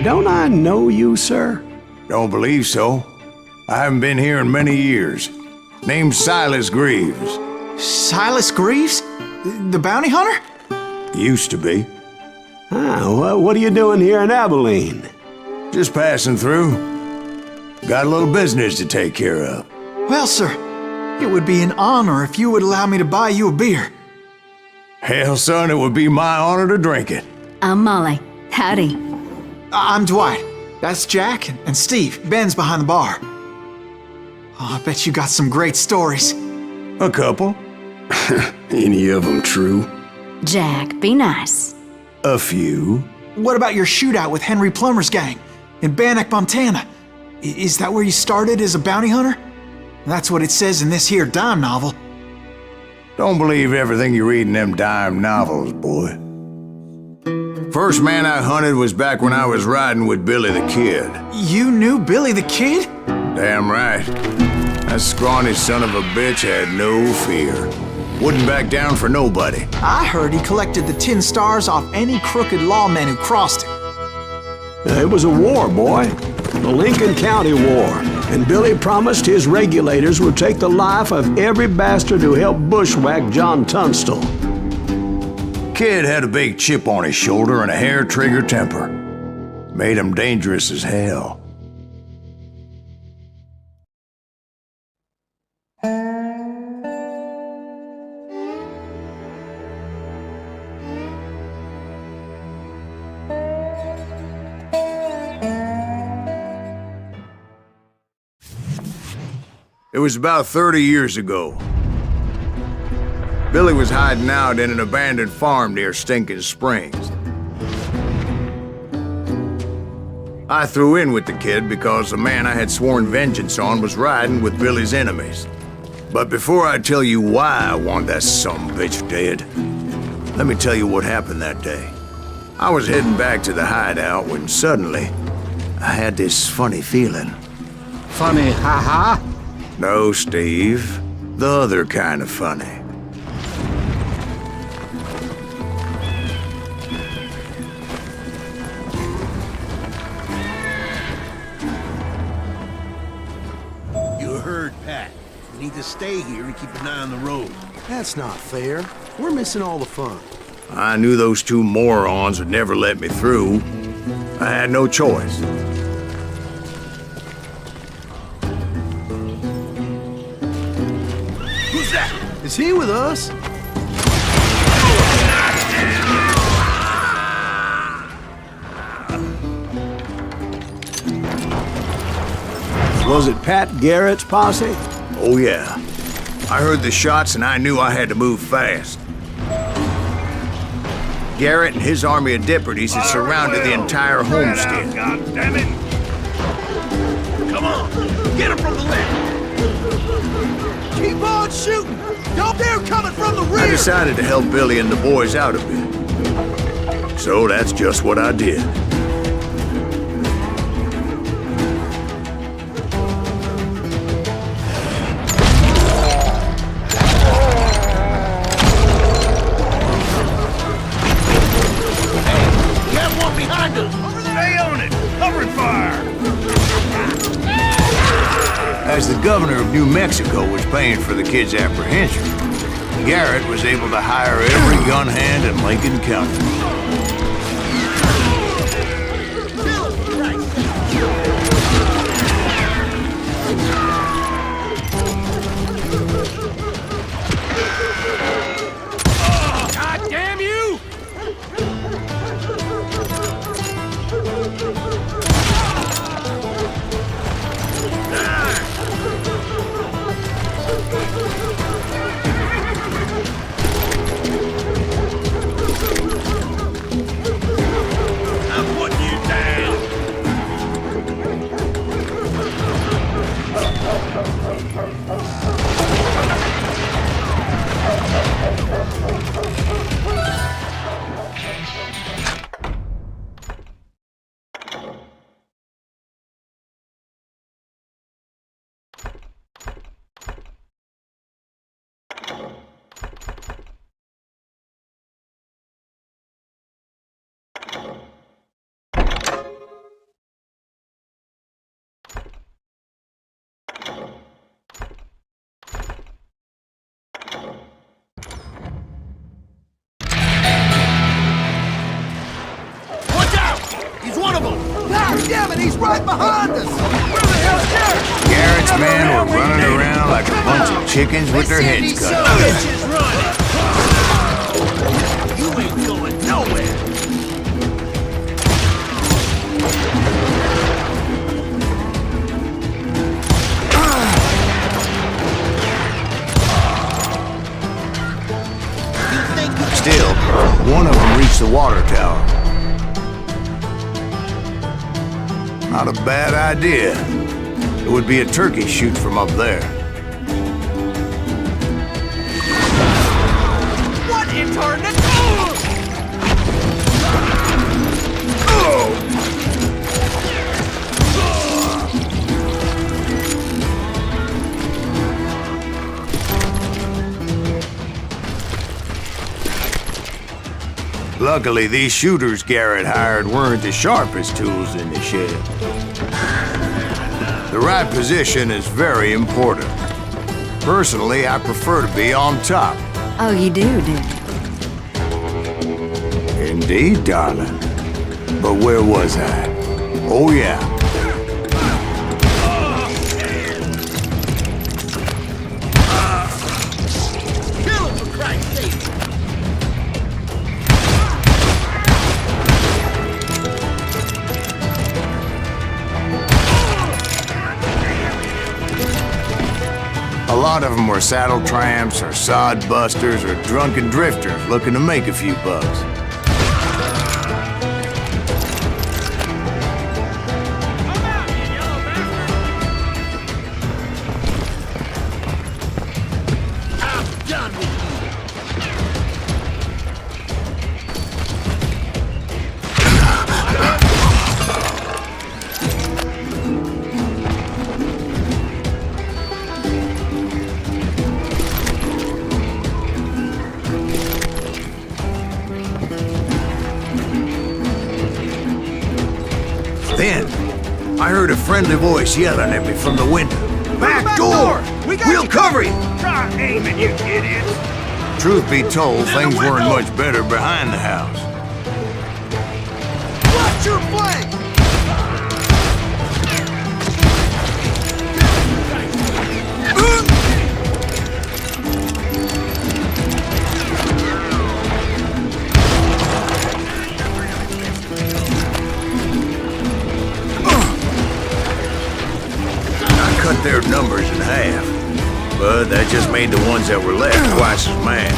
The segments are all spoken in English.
Don't I know you, sir? Don't believe so. I haven't been here in many years. Name's Silas Greaves. Silas Greaves? The bounty hunter? Used to be. What are you doing here in Abilene? Just passing through. Got a little business to take care of. Well, sir, it would be an honor if you would allow me to buy you a beer. Hell, son, it would be my honor to drink it. I'm Molly. Howdy. I'm Dwight. That's Jack and Steve. Ben's behind the bar. Oh, I bet you got some great stories. A couple. Any of them true? Jack, be nice. A few. What about your shootout with Henry Plummer's gang in Bannock, Montana? Is that where you started as a bounty hunter? That's what it says in this here dime novel. Don't believe everything you read in them dime novels, boy. First man I hunted was back when I was riding with Billy the Kid. You knew Billy the Kid? Damn right. That scrawny son of a bitch had no fear. Wouldn't back down for nobody. I heard he collected the 10 stars off any crooked lawmen who crossed him. It was a war, boy. The Lincoln County War. And Billy promised his regulators would take the life of every bastard who helped bushwhack John Tunstall. Kid had a big chip on his shoulder and a hair-trigger temper. Made him dangerous as hell. It was about 30 years ago. Billy was hiding out in an abandoned farm near Stinking Springs. I threw in with the kid because the man I had sworn vengeance on was riding with Billy's enemies. But before I tell you why I want that sumbitch dead, let me tell you what happened that day. I was heading back to the hideout when suddenly I had this funny feeling. Funny, ha-ha? No, Steve. The other kind of funny. You heard Pat. We need to stay here and keep an eye on the road. That's not fair. We're missing all the fun. I knew those two morons would never let me through. I had no choice. Who's that? Is he with us? Was it Pat Garrett's posse? Oh yeah. I heard the shots and I knew I had to move fast. Garrett and his army of deputies had surrounded the entire homestead. God damn it! Come on! Get him from the left! Keep on shooting! Don't dare coming from the rear! I decided to help Billy and the boys out a bit. So that's just what I did. Stay on it! Covering fire! As the governor of New Mexico was paying for the kid's apprehension, Garrett was able to hire every gun hand in Lincoln County. God damn you! He's right behind us! Where the hell's Garrett? Garrett's men were running around like a bunch of chickens with their heads cut off. Bitches running! You ain't going nowhere! Still, one of them reached the water tower. Not a bad idea. It would be a turkey shoot from up there. What in tarnation? Luckily, these shooters Garrett hired weren't the sharpest tools in the shed. The right position is very important. Personally, I prefer to be on top. Oh, you do? Indeed, darling. But where was I? Oh, yeah. Kill him, for Christ's sake! A lot of them were saddle tramps or sod busters or drunken drifters looking to make a few bucks. I'm done with Then, I heard a friendly voice yelling at me from the window. Back door! We'll cover you! Try aiming, you idiots! Truth be told, things weren't much better behind the house. Watch your flank! Cut their numbers in half, but that just made the ones that were left twice as mad.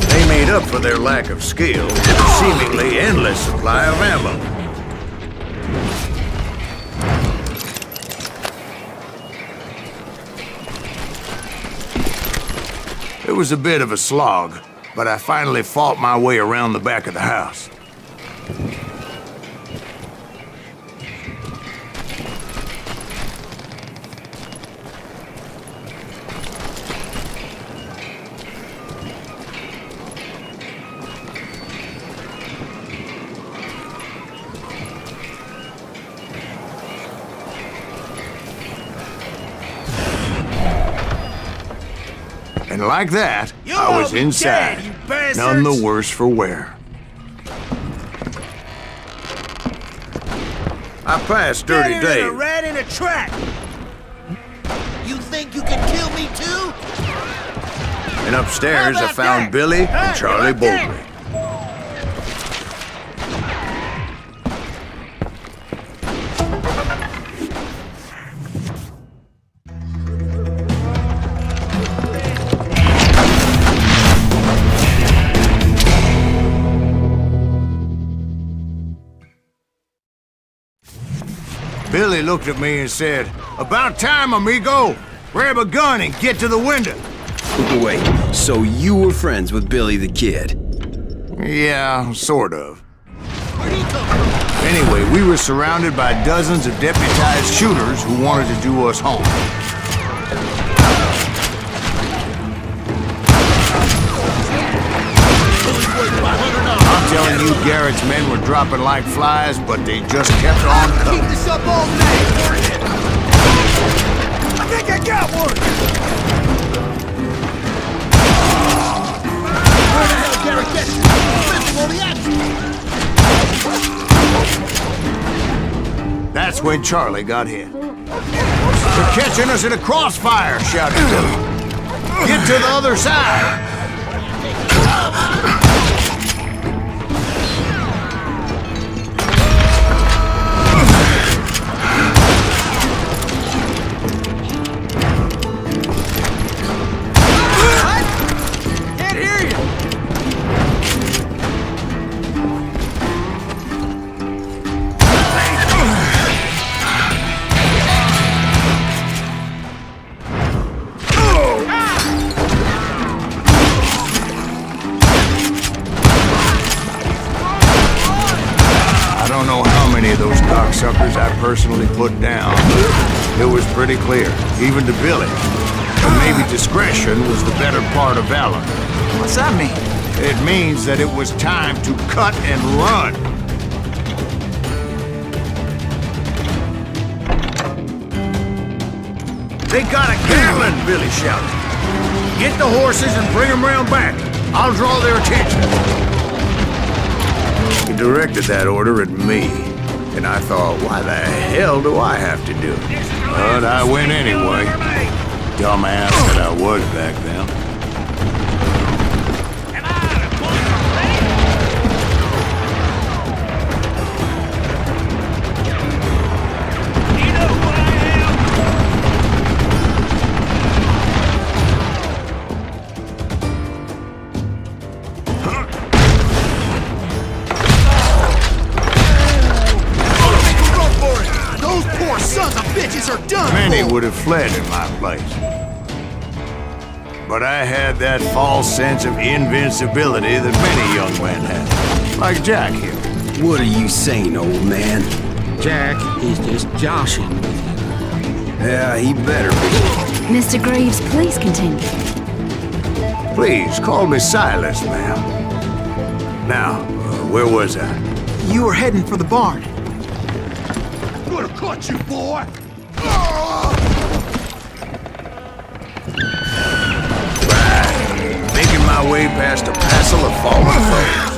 They made up for their lack of skill with a seemingly endless supply of ammo. It was a bit of a slog, but I finally fought my way around the back of the house. And like that, You'll I all was be inside, dead, you bastards! none the worse for wear. I passed Dirty Better than a Dave. rat in a trap! You think you can kill me too? And upstairs How I about found that? Billy and Huh? Charlie How about that? Bolton. Billy looked at me and said, "About time, amigo! Grab a gun and get to the window." Wait, so you were friends with Billy the Kid? Yeah, sort of. Where'd he come from? Anyway, we were surrounded by dozens of deputized shooters who wanted to do us harm. Billy's worth $500. knew Garrett's men were dropping like flies, but they just kept on coming. Keep this up all night! I think I got one! Where the hell Garrett gets you? Missing all the action! That's when Charlie got hit. "They're catching us in a crossfire!" shouted Billy. "Get to the other side!" Can't hear you! I don't know how many of those cocksuckers I personally put down. It was pretty clear, even to Billy. But maybe discretion was the better part of valor. What's that mean? It means that it was time to cut and run. "They got a Gatling!" Billy shouted. "Get the horses and bring them round back. I'll draw their attention." He directed that order at me, and I thought, why the hell do I have to do it? But I went anyway. Dumbass that I was back then. Those poor sons of bitches are done! Many would have fled in my place. But I had that false sense of invincibility that many young men have. Like Jack here. What are you saying, old man? Jack is just joshing with you. Yeah, he better be. Mr. Greaves, please continue. Please, call me Silas, ma'am. Now, where was I? You were heading for the barn. Gonna cut you, boy! Making my way past a passel of fallen foes.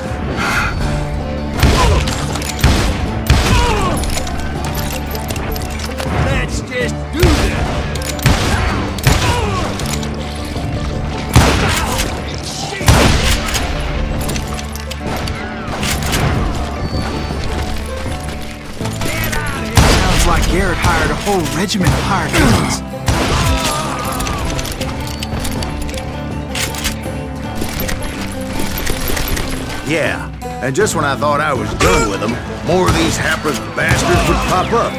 Let's just do this! Sounds like Garrett hired a whole regiment of hired guns. Yeah, and just when I thought I was done with them, more of these hapless bastards would pop up.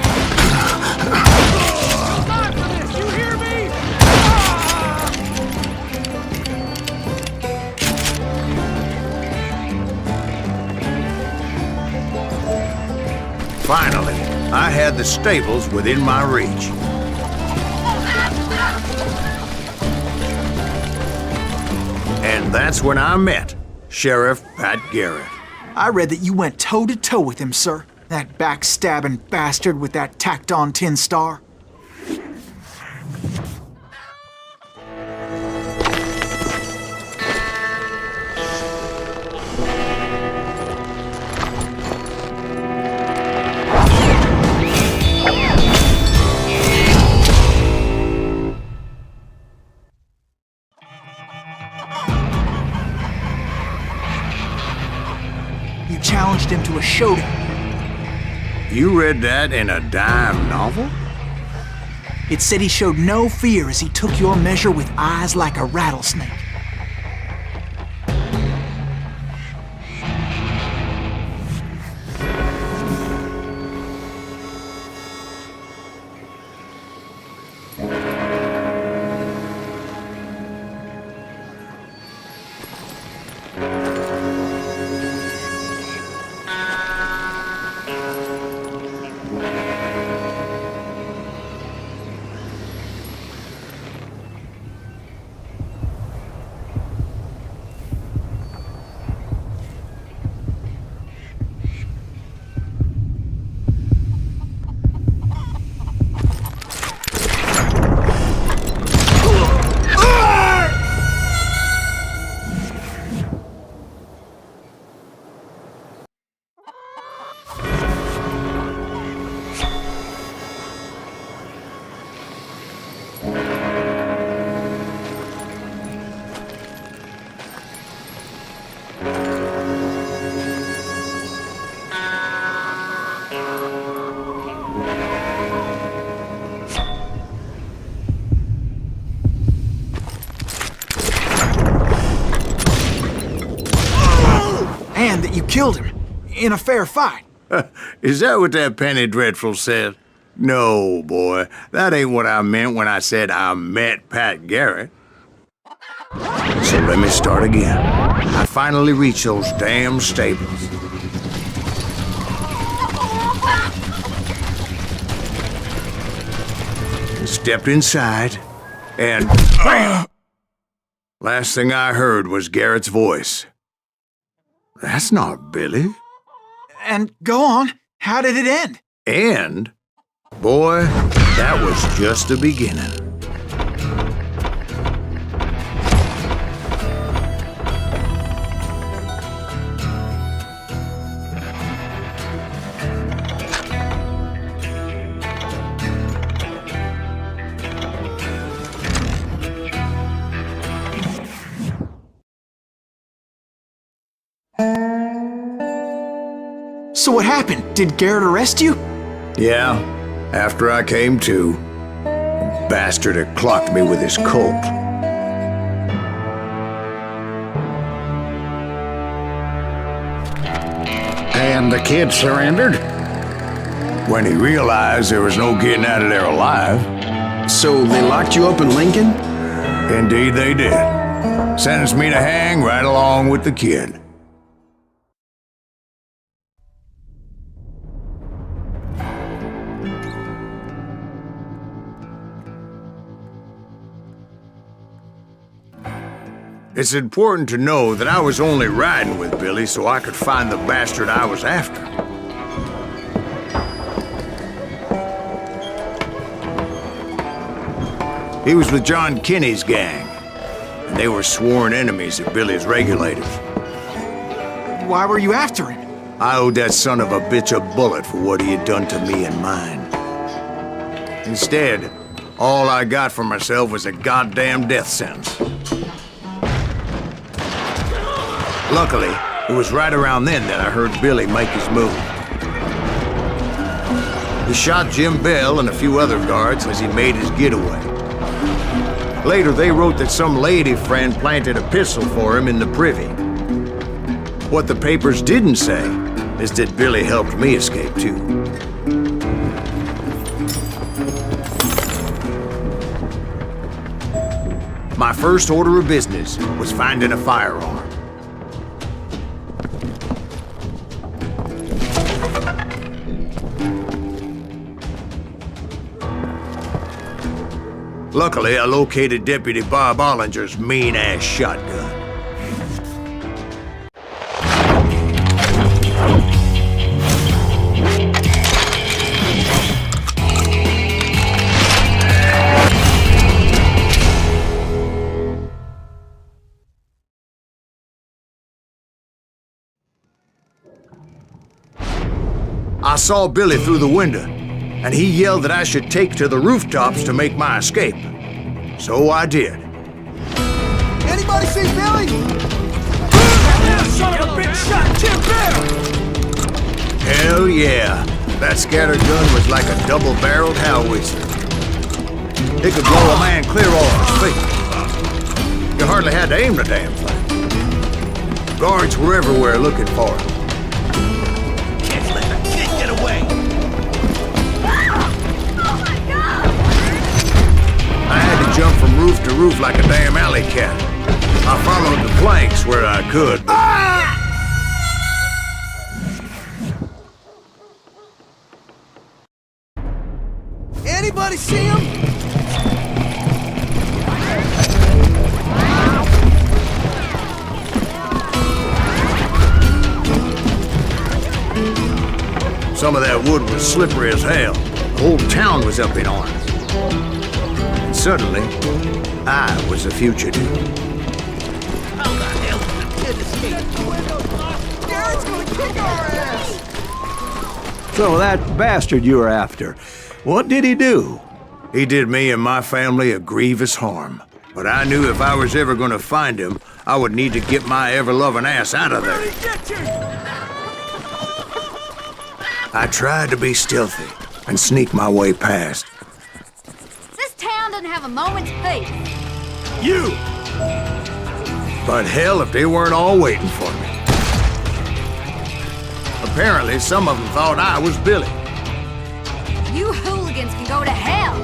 Time for this, you hear me? Finally, I had the stables within my reach. And that's when I met Sheriff Pat Garrett. I read that you went toe-to-toe with him, sir. That backstabbing bastard with that tacked-on tin star. You challenged him to a showdown. You read that in a dime novel? It said he showed no fear as he took your measure with eyes like a rattlesnake. And that you killed him in a fair fight. Is that what that Penny Dreadful said? No, boy. That ain't what I meant when I said I met Pat Garrett. So let me start again. I finally reached those damn stables. Stepped inside, and last thing I heard was Garrett's voice. That's not Billy. And go on, how did it end? And, boy, that was just the beginning. So what happened? Did Garrett arrest you? Yeah, after I came to, the bastard had clocked me with his Colt. And the kid surrendered? When he realized there was no getting out of there alive. So they locked you up in Lincoln? Indeed they did. Sentenced me to hang right along with the kid. It's important to know that I was only riding with Billy so I could find the bastard I was after. He was with John Kinney's gang, and they were sworn enemies of Billy's regulators. Why were you after him? I owed that son of a bitch a bullet for what he had done to me and mine. Instead, all I got for myself was a goddamn death sentence. Luckily, it was right around then that I heard Billy make his move. He shot Jim Bell and a few other guards as he made his getaway. Later, they wrote that some lady friend planted a pistol for him in the privy. What the papers didn't say is that Billy helped me escape, too. My first order of business was finding a firearm. Luckily, I located Deputy Bob Ollinger's mean-ass shotgun. I saw Billy through the window, and he yelled that I should take to the rooftops to make my escape. So I did. Anybody see Billy? That son of a bitch shot Jim Bell! Hell yeah. That scatter gun was like a double-barreled howitzer. It could blow a man clear off his feet. You hardly had to aim the damn thing. Guards were everywhere looking for it. Can't let the kid get away! I had to jump from roof to roof like a damn alley cat. I followed the planks where I could. Anybody see him? Some of that wood was slippery as hell. The whole town was up in arms. And suddenly, I was a fugitive. How the hell did the kid escape? Garrett's gonna kick our ass! So that bastard you were after, what did he do? He did me and my family a grievous harm. But I knew if I was ever gonna find him, I would need to get my ever-loving ass out of there. I tried to be stealthy and sneak my way past. This town doesn't have a moment's peace. You! But hell if they weren't all waiting for me. Apparently, some of them thought I was Billy. You hooligans can go to hell.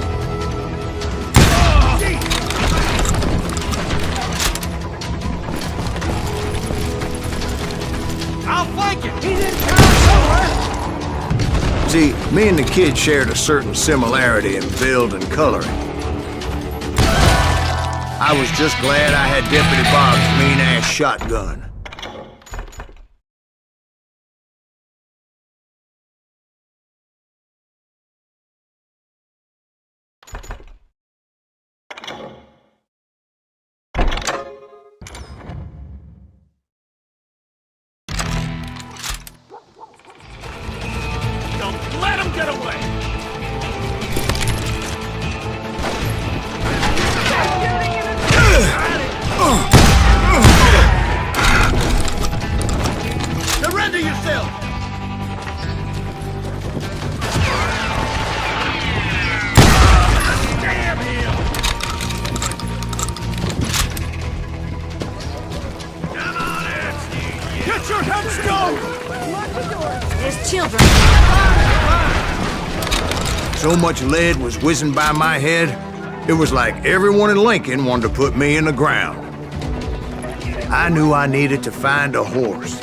I'll flank him! He's in town somewhere! See, me and the kid shared a certain similarity in build and coloring. I was just glad I had Deputy Bob's mean-ass shotgun. Don't let him get away! Surrender yourself! Damn him! Come on in! Get your headstone! There's children. So much lead was whizzing by my head, it was like everyone in Lincoln wanted to put me in the ground. I knew I needed to find a horse.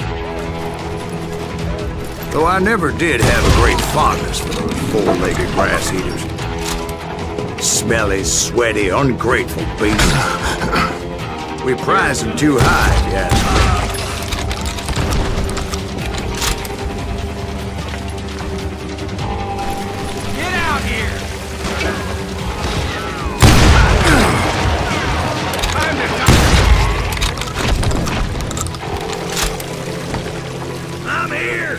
Though I never did have a great fondness for those four-legged grass eaters. Smelly, sweaty, ungrateful beasts. We prize them too high, if you ask me. Get out here! I'm here!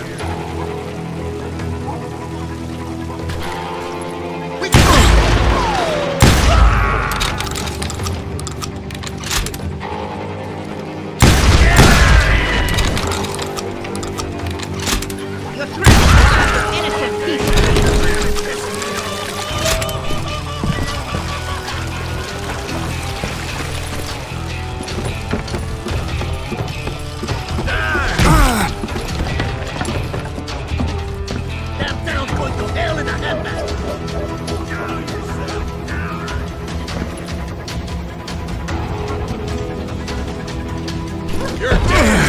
Innocent people. That town's going to hell in a handbasket! You're dead!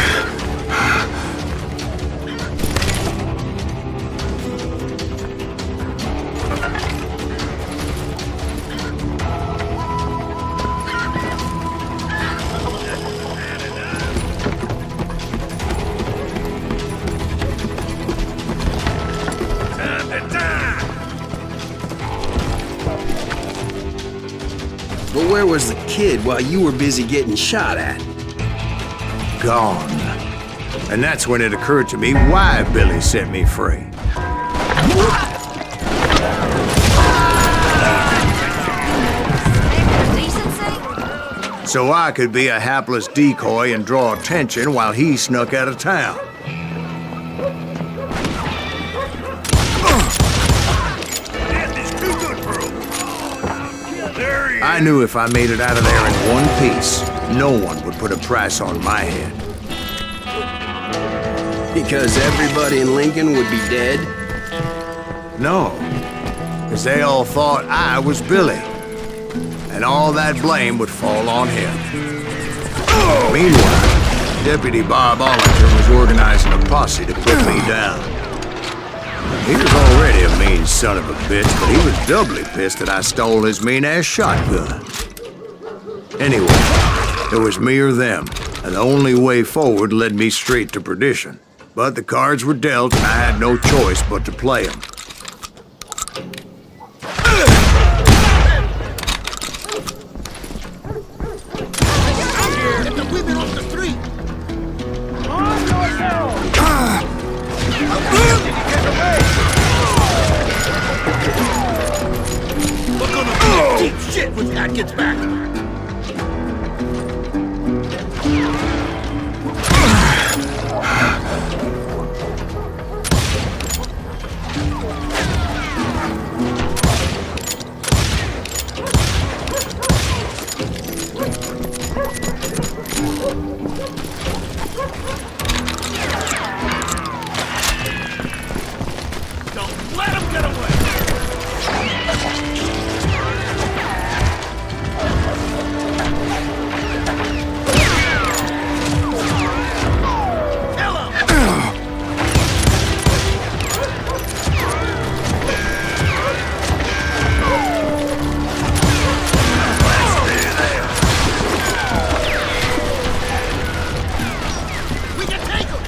Time to die! But where was the kid while you were busy getting shot at? Gone. And that's when it occurred to me why Billy set me free. Decency? So I could be a hapless decoy and draw attention while he snuck out of town. Death is too good for him! There he is! I knew if I made it out of there in one piece, no one would put a price on my head. Because everybody in Lincoln would be dead? No, because they all thought I was Billy. And all that blame would fall on him. Meanwhile, Deputy Bob Ollinger was organizing a posse to put me down. He was already a mean son of a bitch, but he was doubly pissed that I stole his mean-ass shotgun. Anyway, it was me or them, and the only way forward led me straight to perdition. But the cards were dealt, and I had no choice but to play them. Get the women off the street! We're gonna be deep shit when Dad gets back! Don't let him get away! Kill him! We can take him!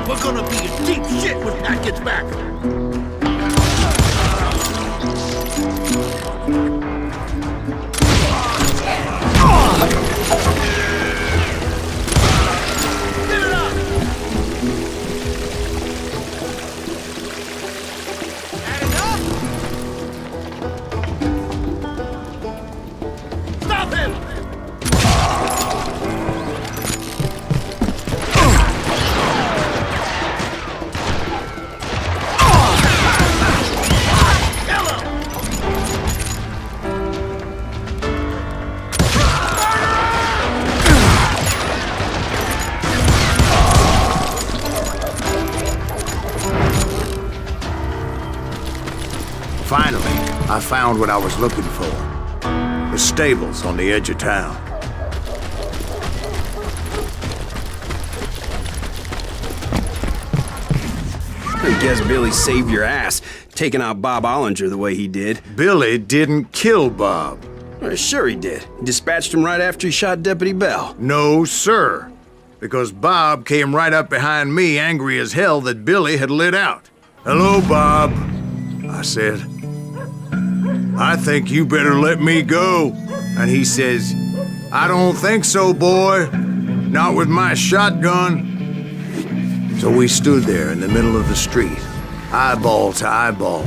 We're gonna be in deep shit when Pat gets back! Get it up! Add it up! Stop him! Kill him! Finally, I found what I was looking for. The stables on the edge of town. I guess Billy saved your ass, taking out Bob Ollinger the way he did. Billy didn't kill Bob. Well, sure he did. He dispatched him right after he shot Deputy Bell. No, sir. Because Bob came right up behind me, angry as hell that Billy had lit out. "Hello, Bob," I said. "I think you better let me go." And he says, "I don't think so, boy. Not with my shotgun." So we stood there in the middle of the street, eyeball to eyeball.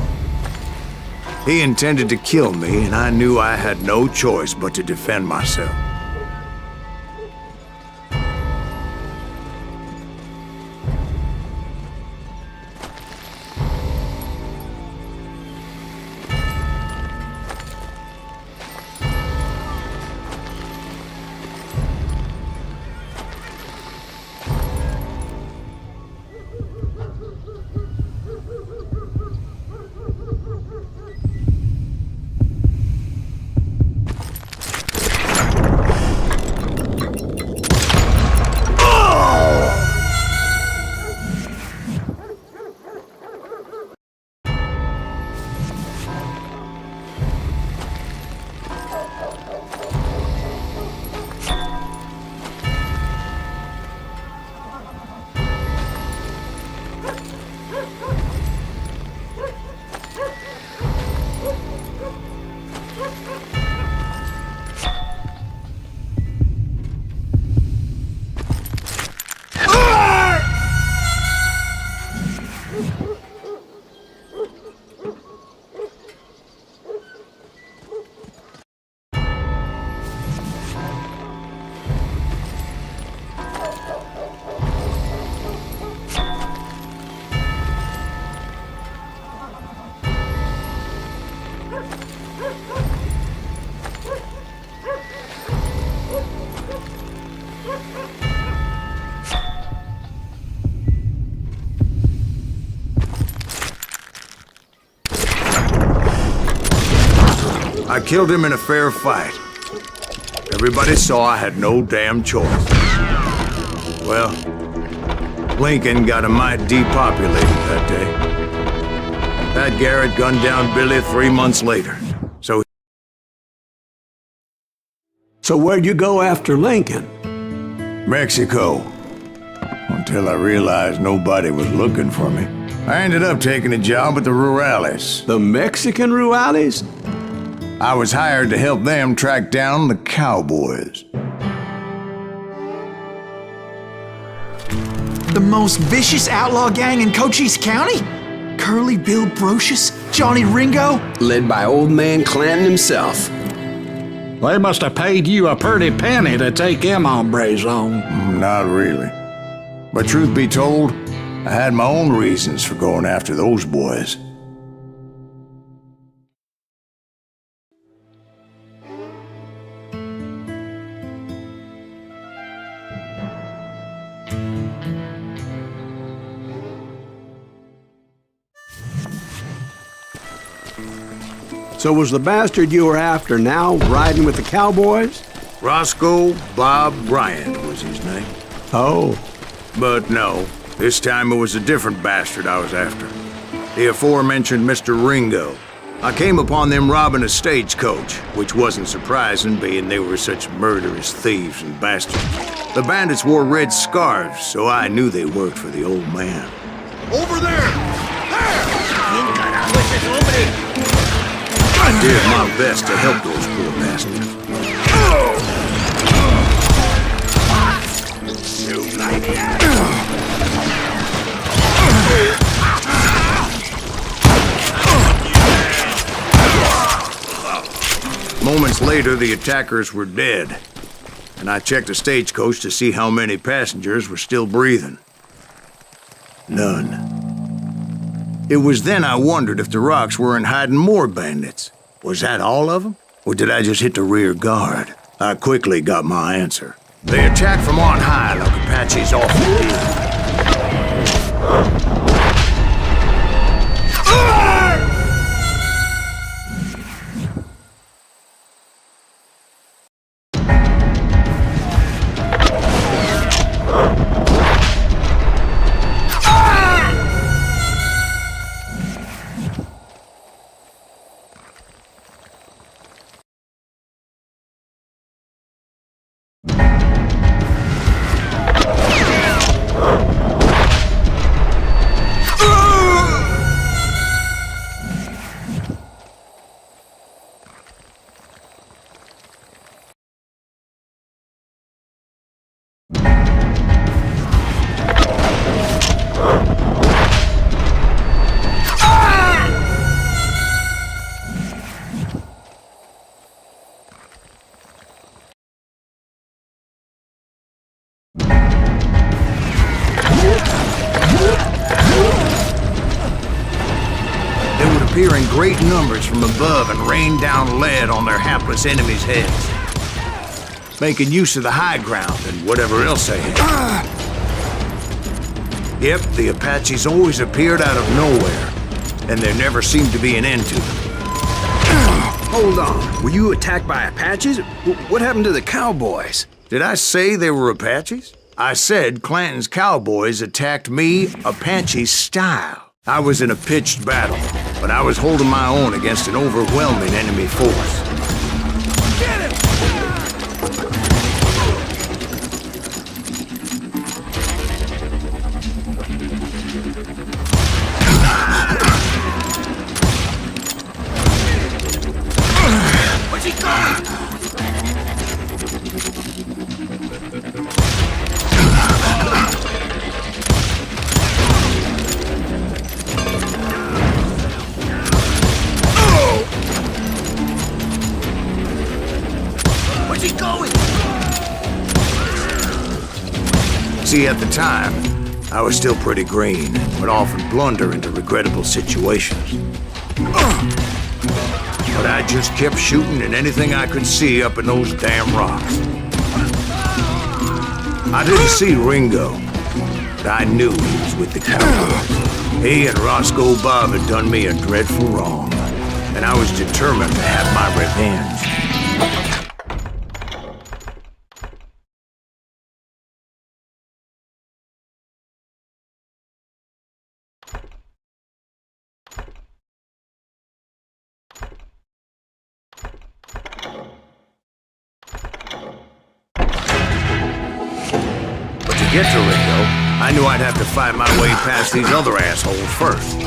He intended to kill me, and I knew I had no choice but to defend myself. I killed him in a fair fight. Everybody saw I had no damn choice. Well, Lincoln got a mite depopulated that day. Pat Garrett gunned down Billy 3 months later. So where'd you go after Lincoln? Mexico. Until I realized nobody was looking for me. I ended up taking a job at the Rurales. The Mexican Rurales? I was hired to help them track down the cowboys. The most vicious outlaw gang in Cochise County? Curly Bill Brocious? Johnny Ringo? Led by old man Clanton himself. They must have paid you a pretty penny to take them hombres on. Not really. But truth be told, I had my own reasons for going after those boys. So was the bastard you were after now riding with the cowboys? Roscoe Bob Bryant was his name. Oh. But no, this time it was a different bastard I was after. The aforementioned Mr. Ringo. I came upon them robbing a stagecoach, which wasn't surprising, being they were such murderous thieves and bastards. The bandits wore red scarves, so I knew they worked for the old man. Over there! I did my best to help those poor bastards. Moments later, the attackers were dead, and I checked the stagecoach to see how many passengers were still breathing. None. It was then I wondered if the rocks weren't hiding more bandits. Was that all of them? Or did I just hit the rear guard? I quickly got my answer. They attacked from on high like Apaches often do. Appear in great numbers from above and rain down lead on their hapless enemies' heads, making use of the high ground and whatever else they had. Yep, the Apaches always appeared out of nowhere, and there never seemed to be an end to them. Hold on. Were you attacked by Apaches? What happened to the cowboys? Did I say they were Apaches? I said Clanton's cowboys attacked me Apache style. I was in a pitched battle, but I was holding my own against an overwhelming enemy force. Get him! Where's he going? See, at the time, I was still pretty green, would often blunder into regrettable situations. But I just kept shooting at anything I could see up in those damn rocks. I didn't see Ringo, but I knew he was with the cowboys. He and Roscoe Bob had done me a dreadful wrong, and I was determined to have my revenge. To get to Ringo, I knew I'd have to fight my way past these other assholes first.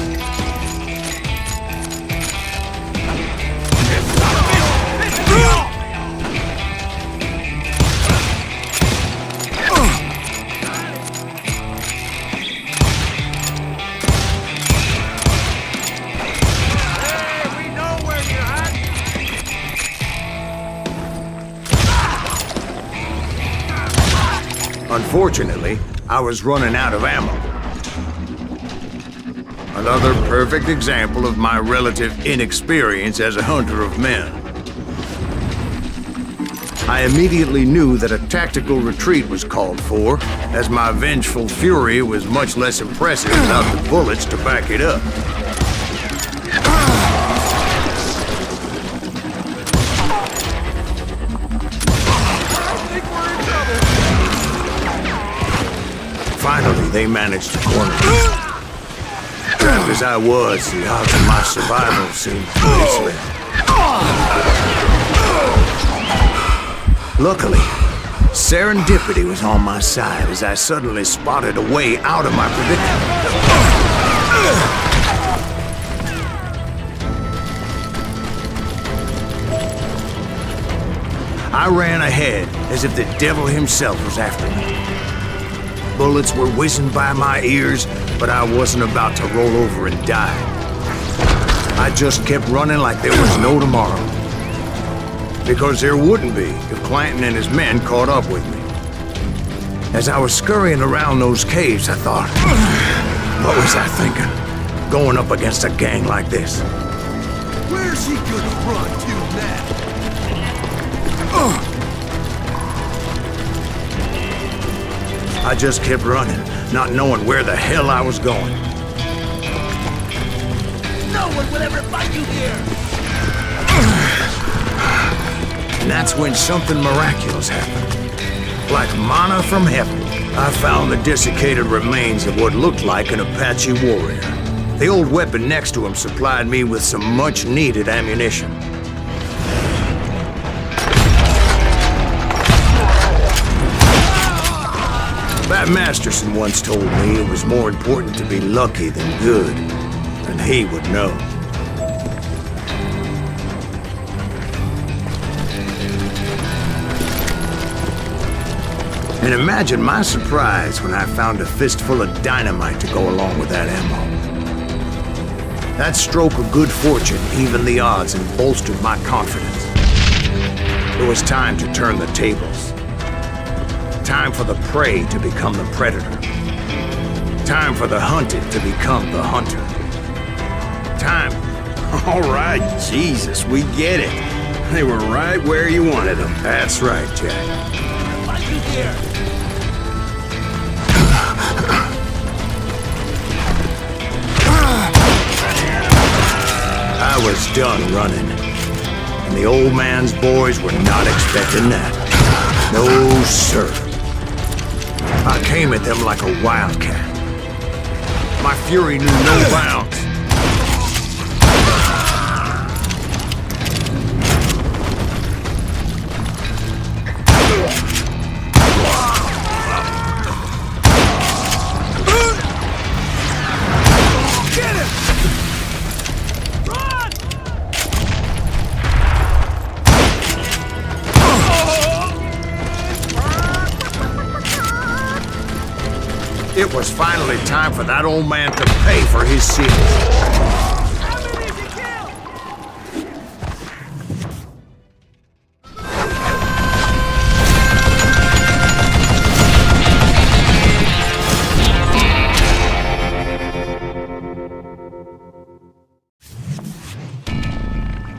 Unfortunately, I was running out of ammo. Another perfect example of my relative inexperience as a hunter of men. I immediately knew that a tactical retreat was called for, as my vengeful fury was much less impressive without the bullets to back it up. Finally, they managed to corner me. Trapped as I was, the odds of my survival seemed pretty slim. Luckily, serendipity was on my side as I suddenly spotted a way out of my predicament. I ran ahead as if the devil himself was after me. Bullets were whizzing by my ears, but I wasn't about to roll over and die. I just kept running like there was no tomorrow. Because there wouldn't be if Clanton and his men caught up with me. As I was scurrying around those caves, I thought, what was I thinking? Going up against a gang like this? Where's he gonna run to now? I just kept running, not knowing where the hell I was going. No one will ever find you here! And that's when something miraculous happened. Like manna from heaven, I found the desiccated remains of what looked like an Apache warrior. The old weapon next to him supplied me with some much-needed ammunition. Bat Masterson once told me it was more important to be lucky than good, and he would know. And imagine my surprise when I found a fistful of dynamite to go along with that ammo. That stroke of good fortune evened the odds and bolstered my confidence. It was time to turn the tables. Time for the prey to become the predator. Time for the hunted to become the hunter. Time. All right, Jesus, we get it. They were right where you wanted them. That's right, Jack. Find you here! I was done running, and the old man's boys were not expecting that. No, sir. I came at them like a wildcat. My fury knew no bounds. It was finally time for that old man to pay for his sins. How many did you kill?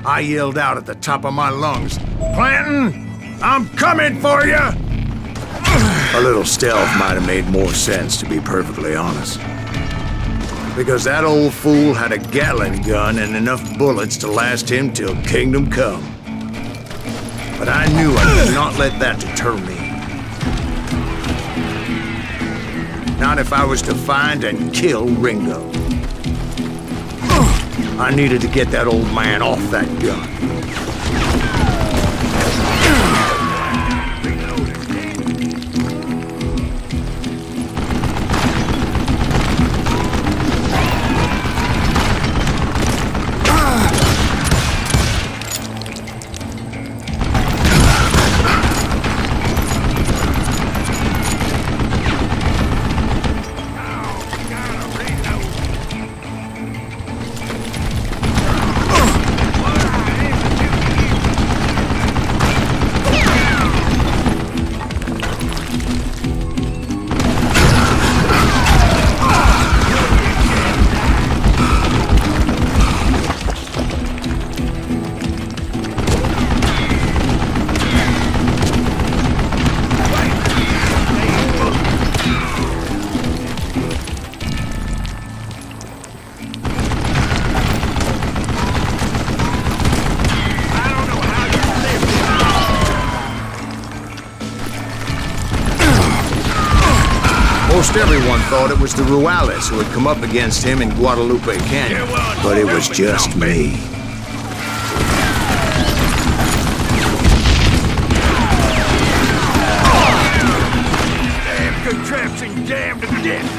I yelled out at the top of my lungs, "Clanton, I'm coming for you!" A little stealth might have made more sense, to be perfectly honest. Because that old fool had a Gatling gun and enough bullets to last him till kingdom come. But I knew I could not let that deter me. Not if I was to find and kill Ringo. I needed to get that old man off that gun. Most everyone thought it was the Ruales who had come up against him in Guadalupe Canyon, but it was just me. Damn contraption, damned to death.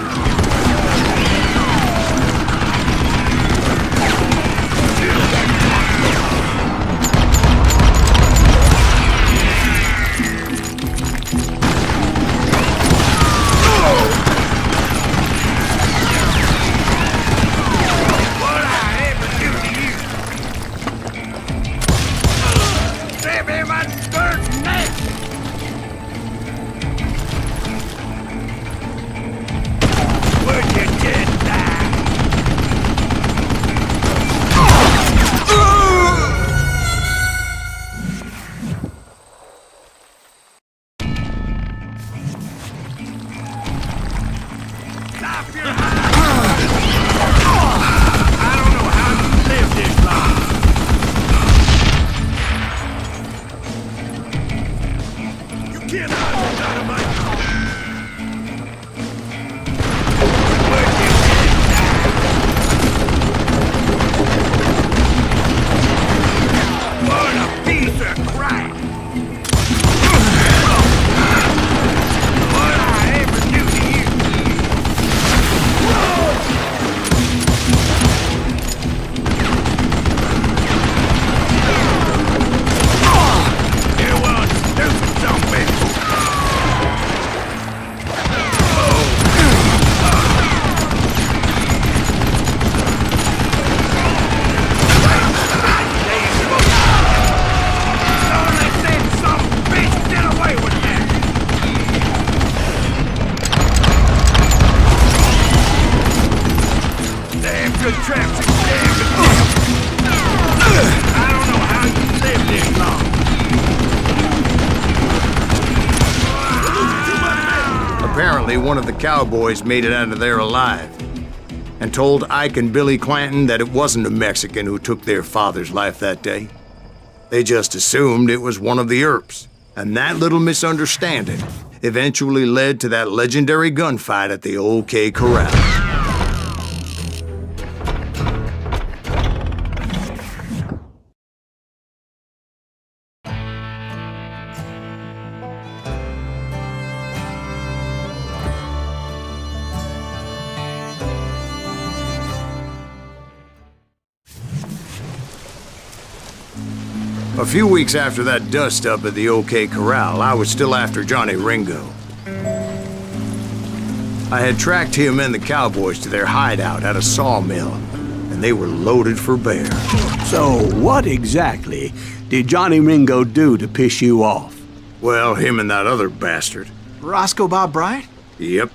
Apparently, one of the cowboys made it out of there alive and told Ike and Billy Clanton that it wasn't a Mexican who took their father's life that day. They just assumed it was one of the Earps, and that little misunderstanding eventually led to that legendary gunfight at the OK Corral. A few weeks after that dust-up at the OK Corral, I was still after Johnny Ringo. I had tracked him and the cowboys to their hideout at a sawmill, and they were loaded for bear. So what exactly did Johnny Ringo do to piss you off? Well, him and that other bastard. Roscoe Bob Bryant? Yep.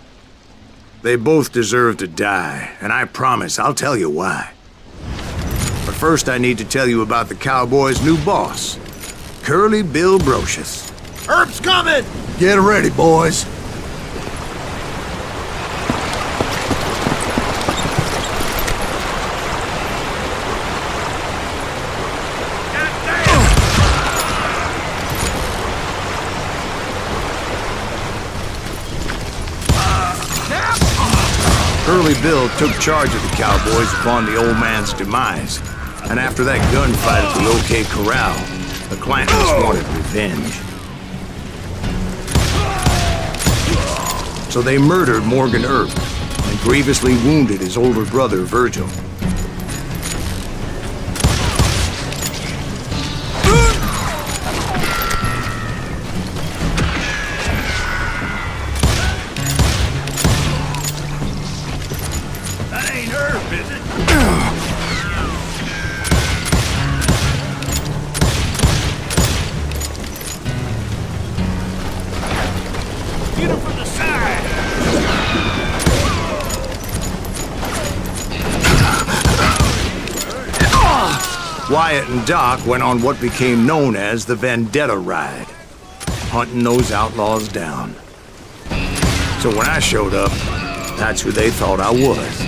They both deserve to die, and I promise I'll tell you why. But first I need to tell you about the cowboys' new boss, Curly Bill Brocious. Earp's coming! Get ready, boys. Curly Bill took charge of the cowboys upon the old man's demise, and after that gunfight at the OK Corral, the Clantons wanted revenge. So they murdered Morgan Earp and grievously wounded his older brother, Virgil. That ain't Earp, is it? Get him from the side! Wyatt and Doc went on what became known as the Vendetta Ride, hunting those outlaws down. So when I showed up, that's who they thought I was.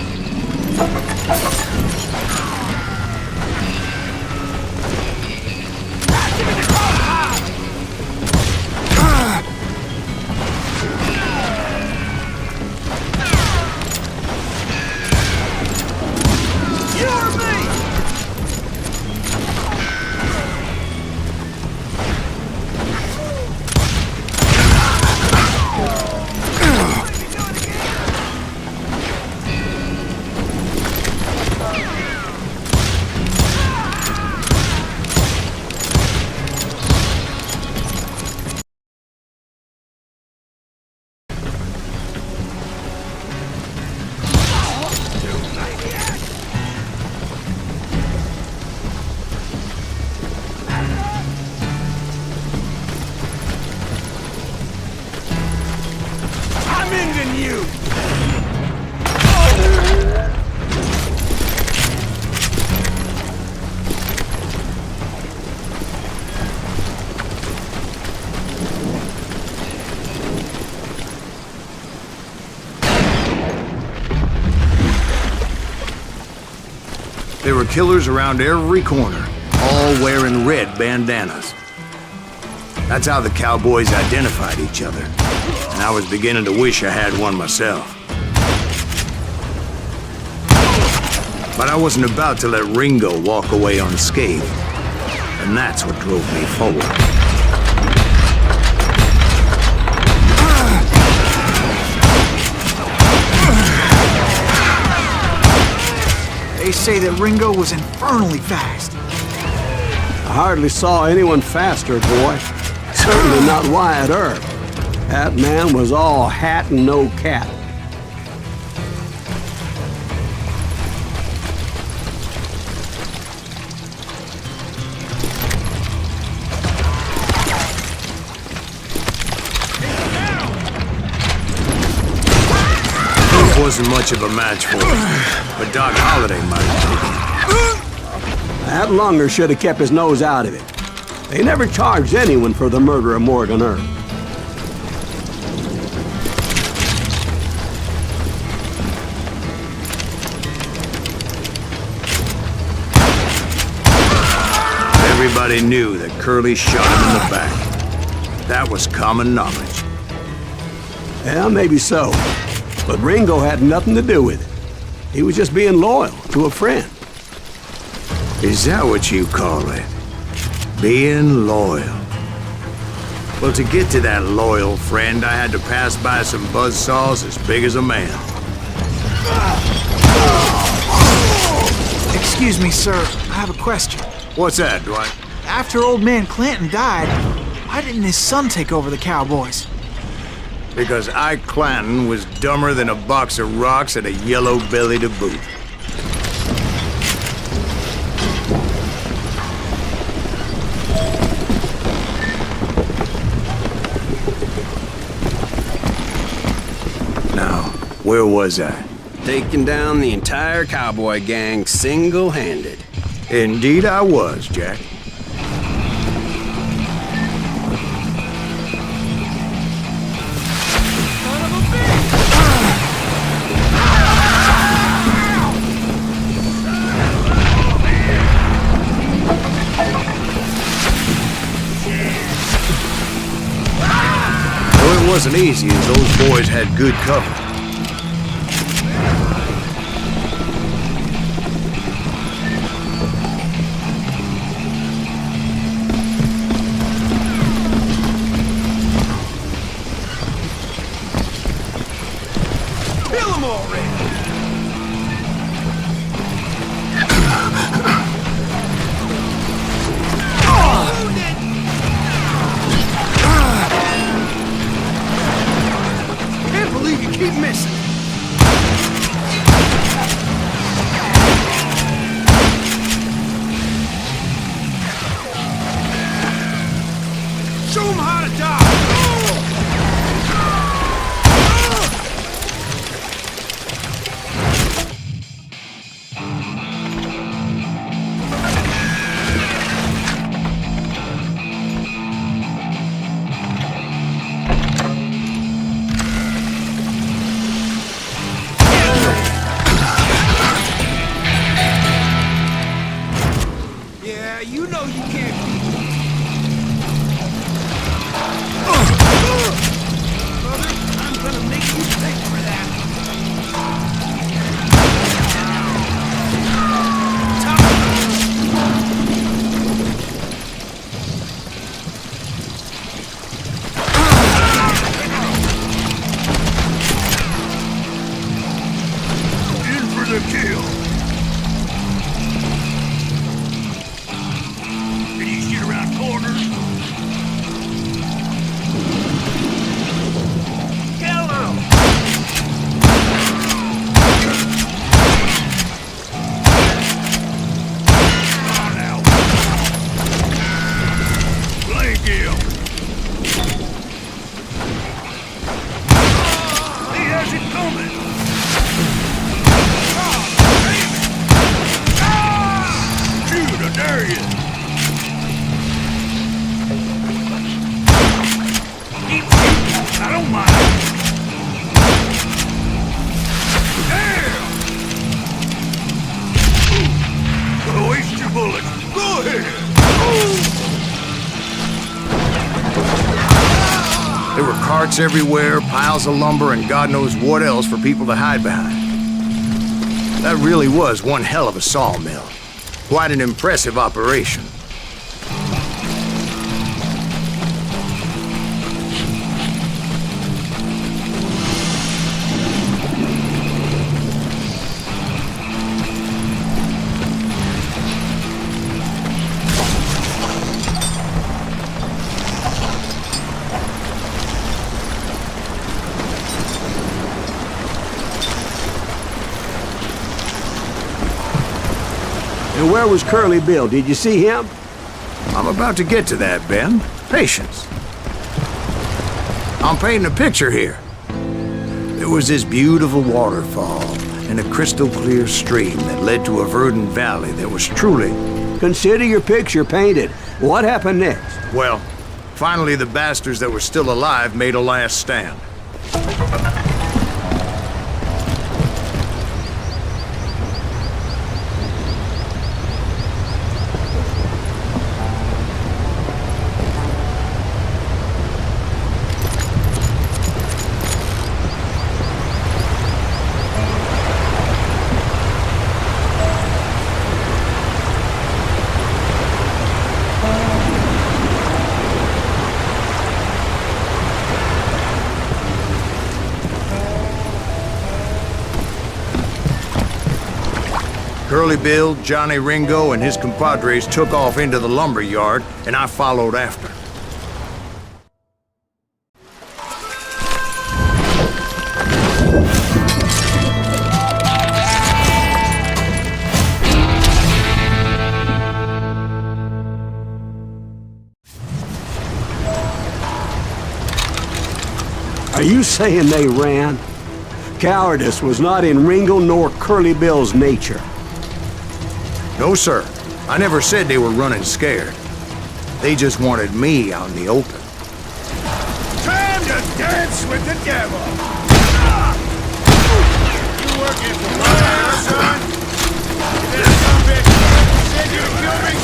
There were killers around every corner, all wearing red bandanas. That's how the cowboys identified each other, and I was beginning to wish I had one myself. But I wasn't about to let Ringo walk away unscathed, and that's what drove me forward. They say that Ringo was infernally fast. I hardly saw anyone faster, boy. Certainly not Wyatt Earp. That man was all hat and no cat. Wasn't much of a match for him, but Doc Holliday might have. That lunger should have kept his nose out of it. They never charged anyone for the murder of Morgan Earp. Everybody knew that Curly shot him in the back. That was common knowledge. Yeah, maybe so. But Ringo had nothing to do with it. He was just being loyal to a friend. Is that what you call it? Being loyal? Well, to get to that loyal friend, I had to pass by some buzzsaws as big as a man. Excuse me, sir. I have a question. What's that, Dwight? After old man Clanton died, why didn't his son take over the Cowboys? Because Ike Clanton was dumber than a box of rocks and a yellow belly to boot. Now, where was I? Taking down the entire cowboy gang single-handed. Indeed I was, Jack. It wasn't easy, as those boys had good cover. Kill them already! Can't believe you keep missing. Show 'em how to die. Yeah, you know you can't beat me. carts everywhere, piles of lumber, and God knows what else for people to hide behind. That really was one hell of a sawmill. Quite an impressive operation. And where was Curly Bill? Did you see him? I'm about to get to that, Ben. Patience. I'm painting a picture here. There was this beautiful waterfall and a crystal clear stream that led to a verdant valley that was truly... Consider your picture painted. What happened next? Well, finally the bastards that were still alive made a last stand. Curly Bill, Johnny Ringo, and his compadres took off into the lumber yard, and I followed after. Are you saying they ran? Cowardice was not in Ringo nor Curly Bill's nature. No, sir. I never said they were running scared. They just wanted me out in the open. Time to dance with the devil! You working for what, son? This sumbitch said you'd kill me?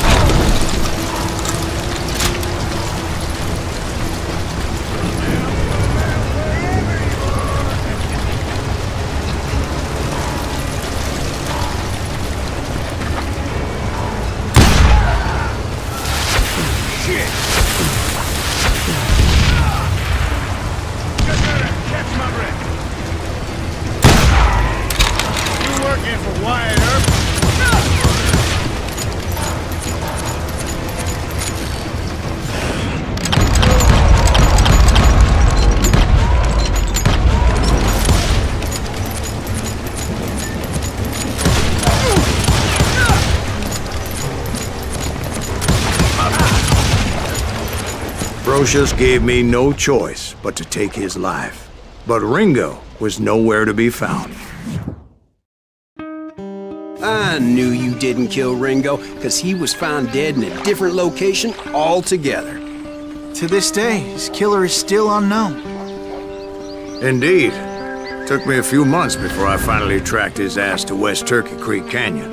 Brocious gave me no choice but to take his life. But Ringo was nowhere to be found. I knew you didn't kill Ringo, because he was found dead in a different location altogether. To this day, his killer is still unknown. Indeed. Took me a few months before I finally tracked his ass to West Turkey Creek Canyon.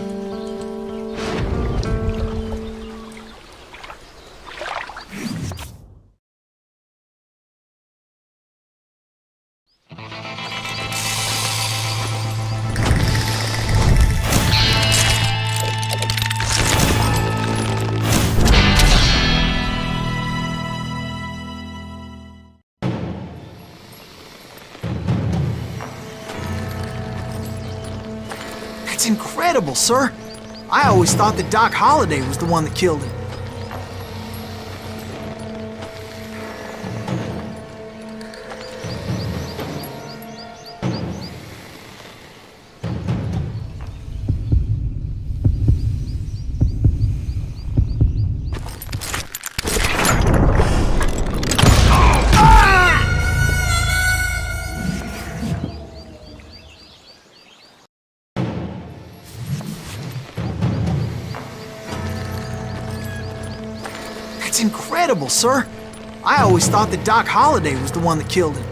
That's incredible, sir. I always thought that Doc Holliday was the one that killed him. That's incredible, sir. I always thought that Doc Holliday was the one that killed him.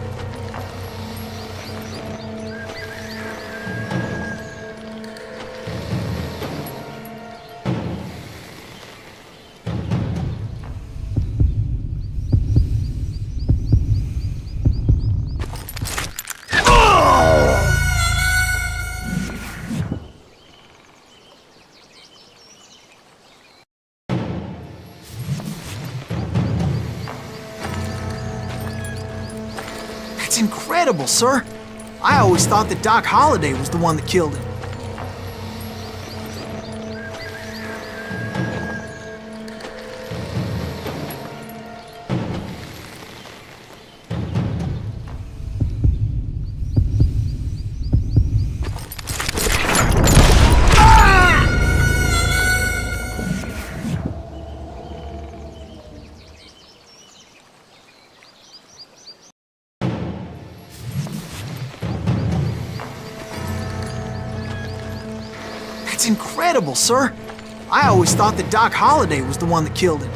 That's incredible, sir. I always thought that Doc Holliday was the one that killed him. That's incredible, sir. I always thought that Doc Holliday was the one that killed him.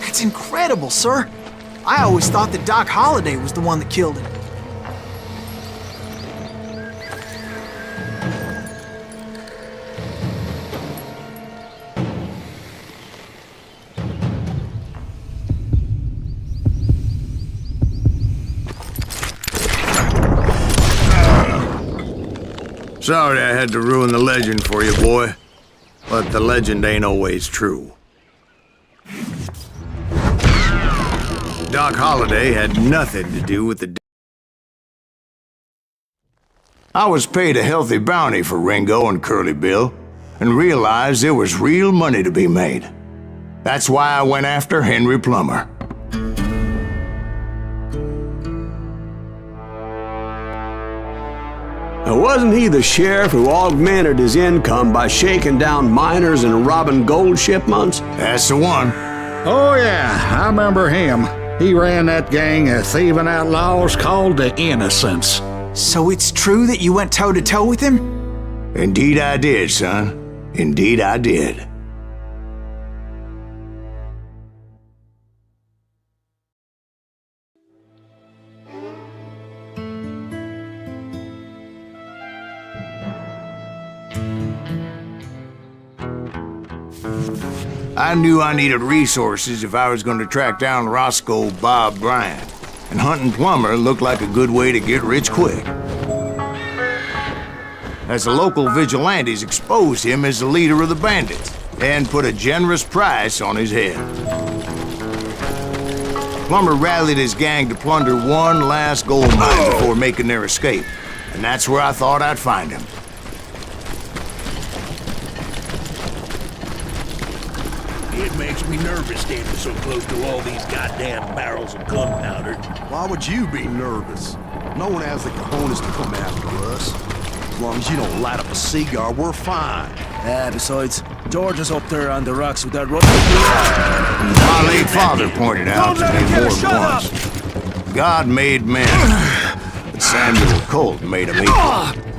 That's incredible, sir. I always thought that Doc Holliday was the one that killed him. Sorry I had to ruin the legend for you, boy. But the legend ain't always true. Doc Holliday had nothing to do with the... I was paid a healthy bounty for Ringo and Curly Bill, and realized there was real money to be made. That's why I went after Henry Plummer. Now, wasn't he the sheriff who augmented his income by shaking down miners and robbing gold shipments? That's the one. Oh, yeah, I remember him. He ran that gang of thieving outlaws called the Innocents. So it's true that you went toe-to-toe with him? Indeed I did, son. Indeed I did. I knew I needed resources if I was going to track down Roscoe Bob Bryant, and hunting Plummer looked like a good way to get rich quick. As the local vigilantes exposed him as the leader of the bandits, and put a generous price on his head. Plummer rallied his gang to plunder one last gold mine before making their escape, and that's where I thought I'd find him. It makes me nervous standing so close to all these goddamn barrels of gunpowder. Why would you be nervous? No one has the cojones to come after us. As long as you don't light up a cigar, we're fine. Besides, George is up there on the rocks with that rope. My late father pointed out to me more than once. God made men, but Samuel Colt made them equal.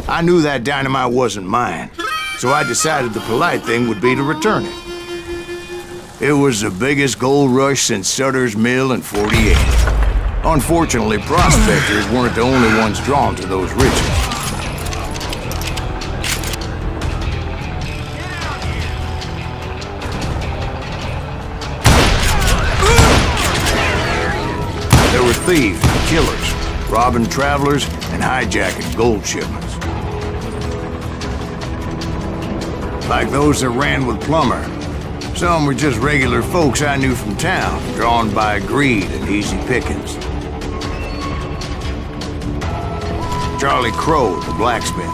I knew that dynamite wasn't mine, so I decided the polite thing would be to return it. It was the biggest gold rush since Sutter's Mill in '48. Unfortunately, prospectors weren't the only ones drawn to those riches. thieves and killers, robbing travelers and hijacking gold shipments. Like those that ran with Plummer. Some were just regular folks I knew from town, drawn by greed and easy pickings. Charlie Crow, the blacksmith.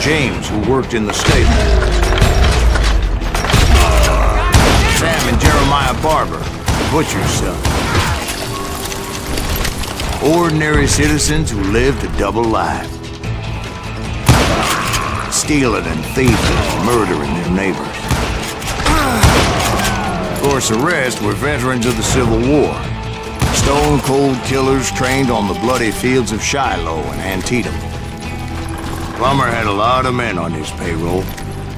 James, who worked in the stable. Sam and Jeremiah Barber, the butcher's son. Ordinary citizens who lived a double life. Stealing and thieving and murdering their neighbors. Of course, the rest were veterans of the Civil War. Stone-cold killers trained on the bloody fields of Shiloh and Antietam. Plummer had a lot of men on his payroll.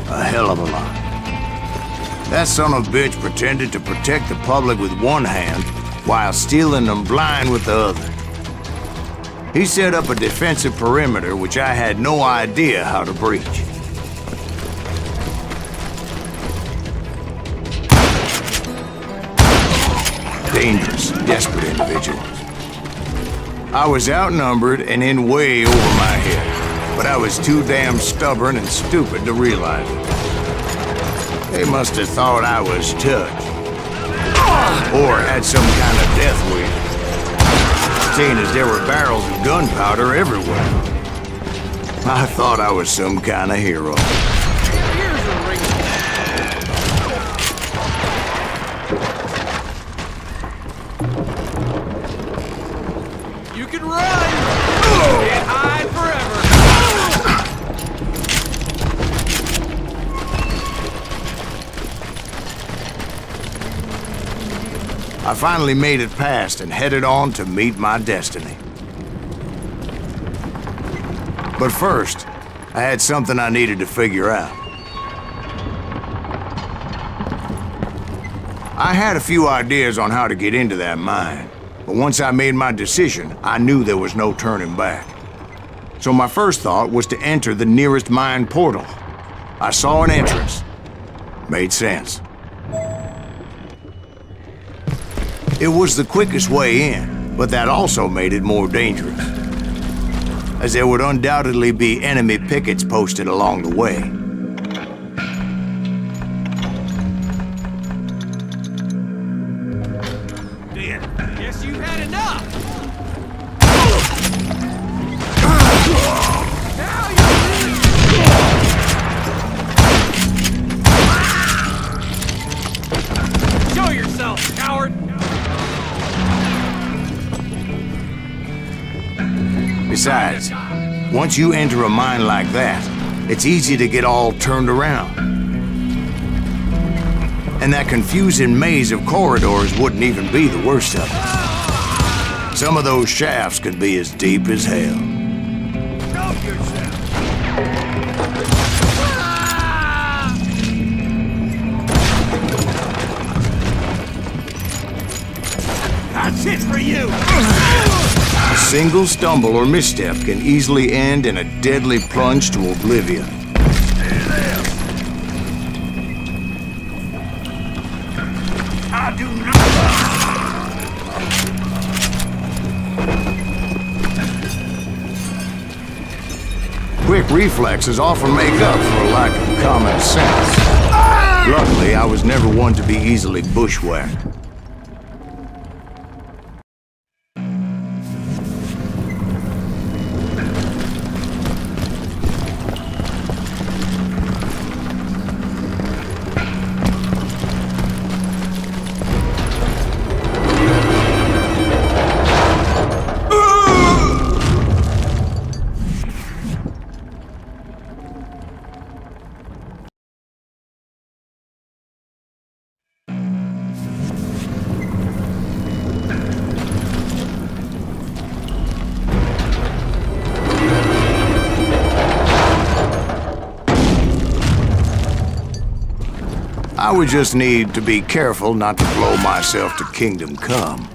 A hell of a lot. That son of a bitch pretended to protect the public with one hand while stealing them blind with the other. He set up a defensive perimeter which I had no idea how to breach. Dangerous, desperate individuals. I was outnumbered and in way over my head, but I was too damn stubborn and stupid to realize it. They must have thought I was touched. Or had some kind of death wish. Seeing as there were barrels of gunpowder everywhere. I thought I was some kind of hero. You can run! Can't hide forever! I finally made it past and headed on to meet my destiny. But first, I had something I needed to figure out. I had a few ideas on how to get into that mine, but once I made my decision, I knew there was no turning back. So my first thought was to enter the nearest mine portal. I saw an entrance. Made sense. It was the quickest way in, but that also made it more dangerous, as there would undoubtedly be enemy pickets posted along the way. Guess you've had enough! Now you're... Show yourself, coward! Besides, once you enter a mine like that, it's easy to get all turned around. And that confusing maze of corridors wouldn't even be the worst of it. Some of those shafts could be as deep as hell. Help yourself! That's it for you! A single stumble or misstep can easily end in a deadly plunge to oblivion. I do not... Quick reflexes often make up for a lack of common sense. Luckily, I was never one to be easily bushwhacked. I would just need to be careful not to blow myself to Kingdom Come.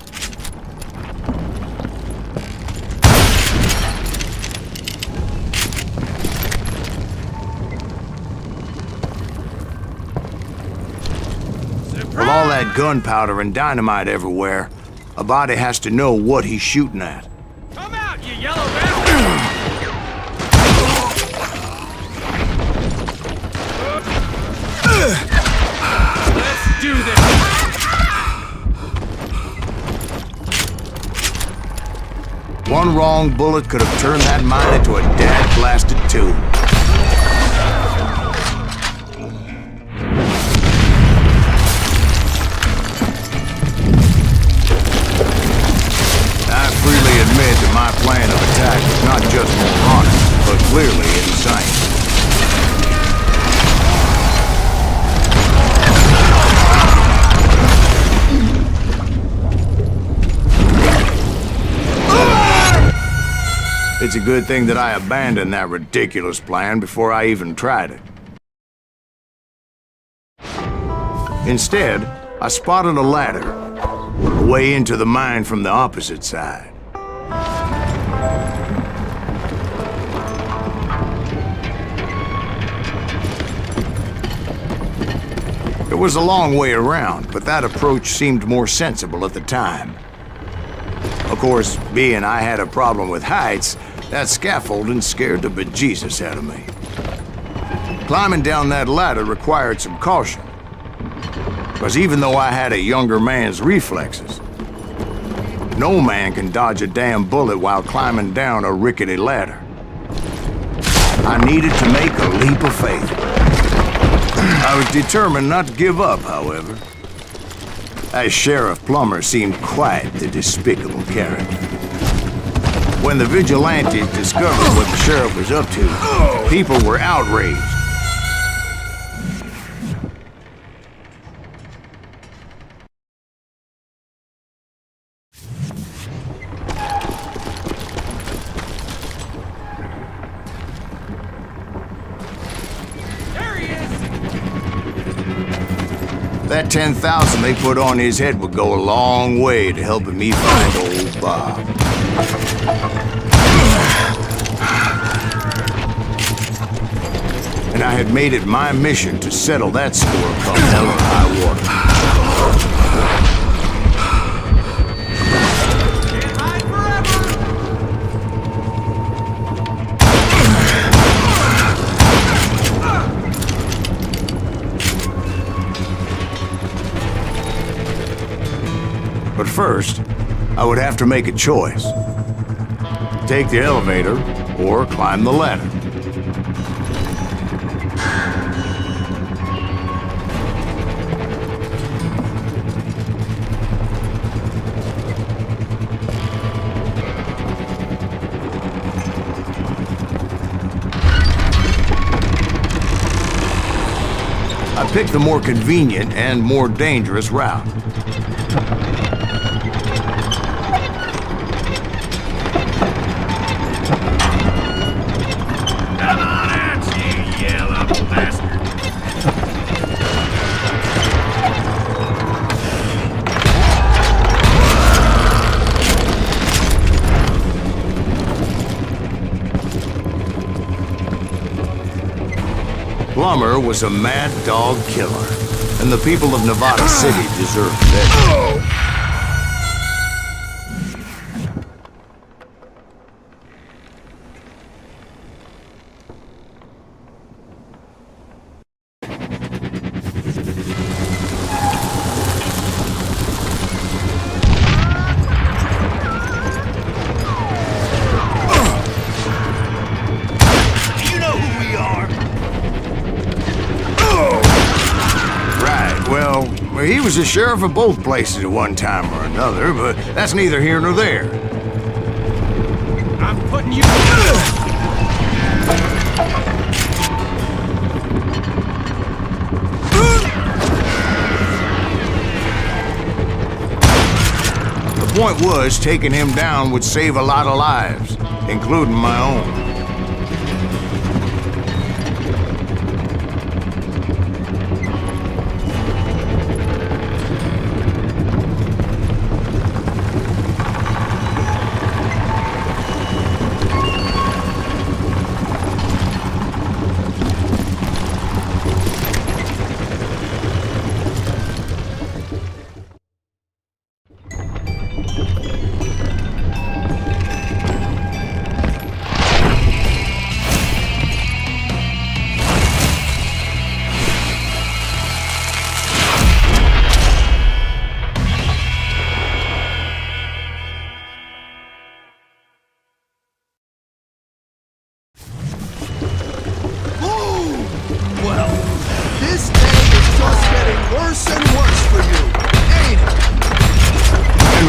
With all that that gunpowder and dynamite everywhere, a body has to know what he's shooting at. Come out, you yellow bastard! Let's do this! One wrong bullet could have turned that mine into a dad-blasted tomb. I freely admit that my plan of attack was not just moronic, but clearly insane. It's a good thing that I abandoned that ridiculous plan before I even tried it. Instead, I spotted a ladder, a way into the mine from the opposite side. It was a long way around, but that approach seemed more sensible at the time. Of course, being I had a problem with heights, that scaffolding scared the bejesus out of me. Climbing down that ladder required some caution, because even though I had a younger man's reflexes, no man can dodge a damn bullet while climbing down a rickety ladder. I needed to make a leap of faith. I was determined not to give up, however. That Sheriff Plummer seemed quite the despicable character. When the vigilantes discovered what the sheriff was up to, people were outraged. There he is! That 10,000 they put on his head would go a long way to helping me find old Bob. And I had made it my mission to settle that score come hell or high water. Can't hide forever! But first, I would have to make a choice. Take the elevator or climb the ladder. I picked the more convenient and more dangerous route. Plummer was a mad dog killer, and the people of Nevada City deserved better. You know who we are! Well, he was the sheriff of both places at one time or another, but that's neither here nor there. I'm putting you... The point was, taking him down would save a lot of lives, including my own.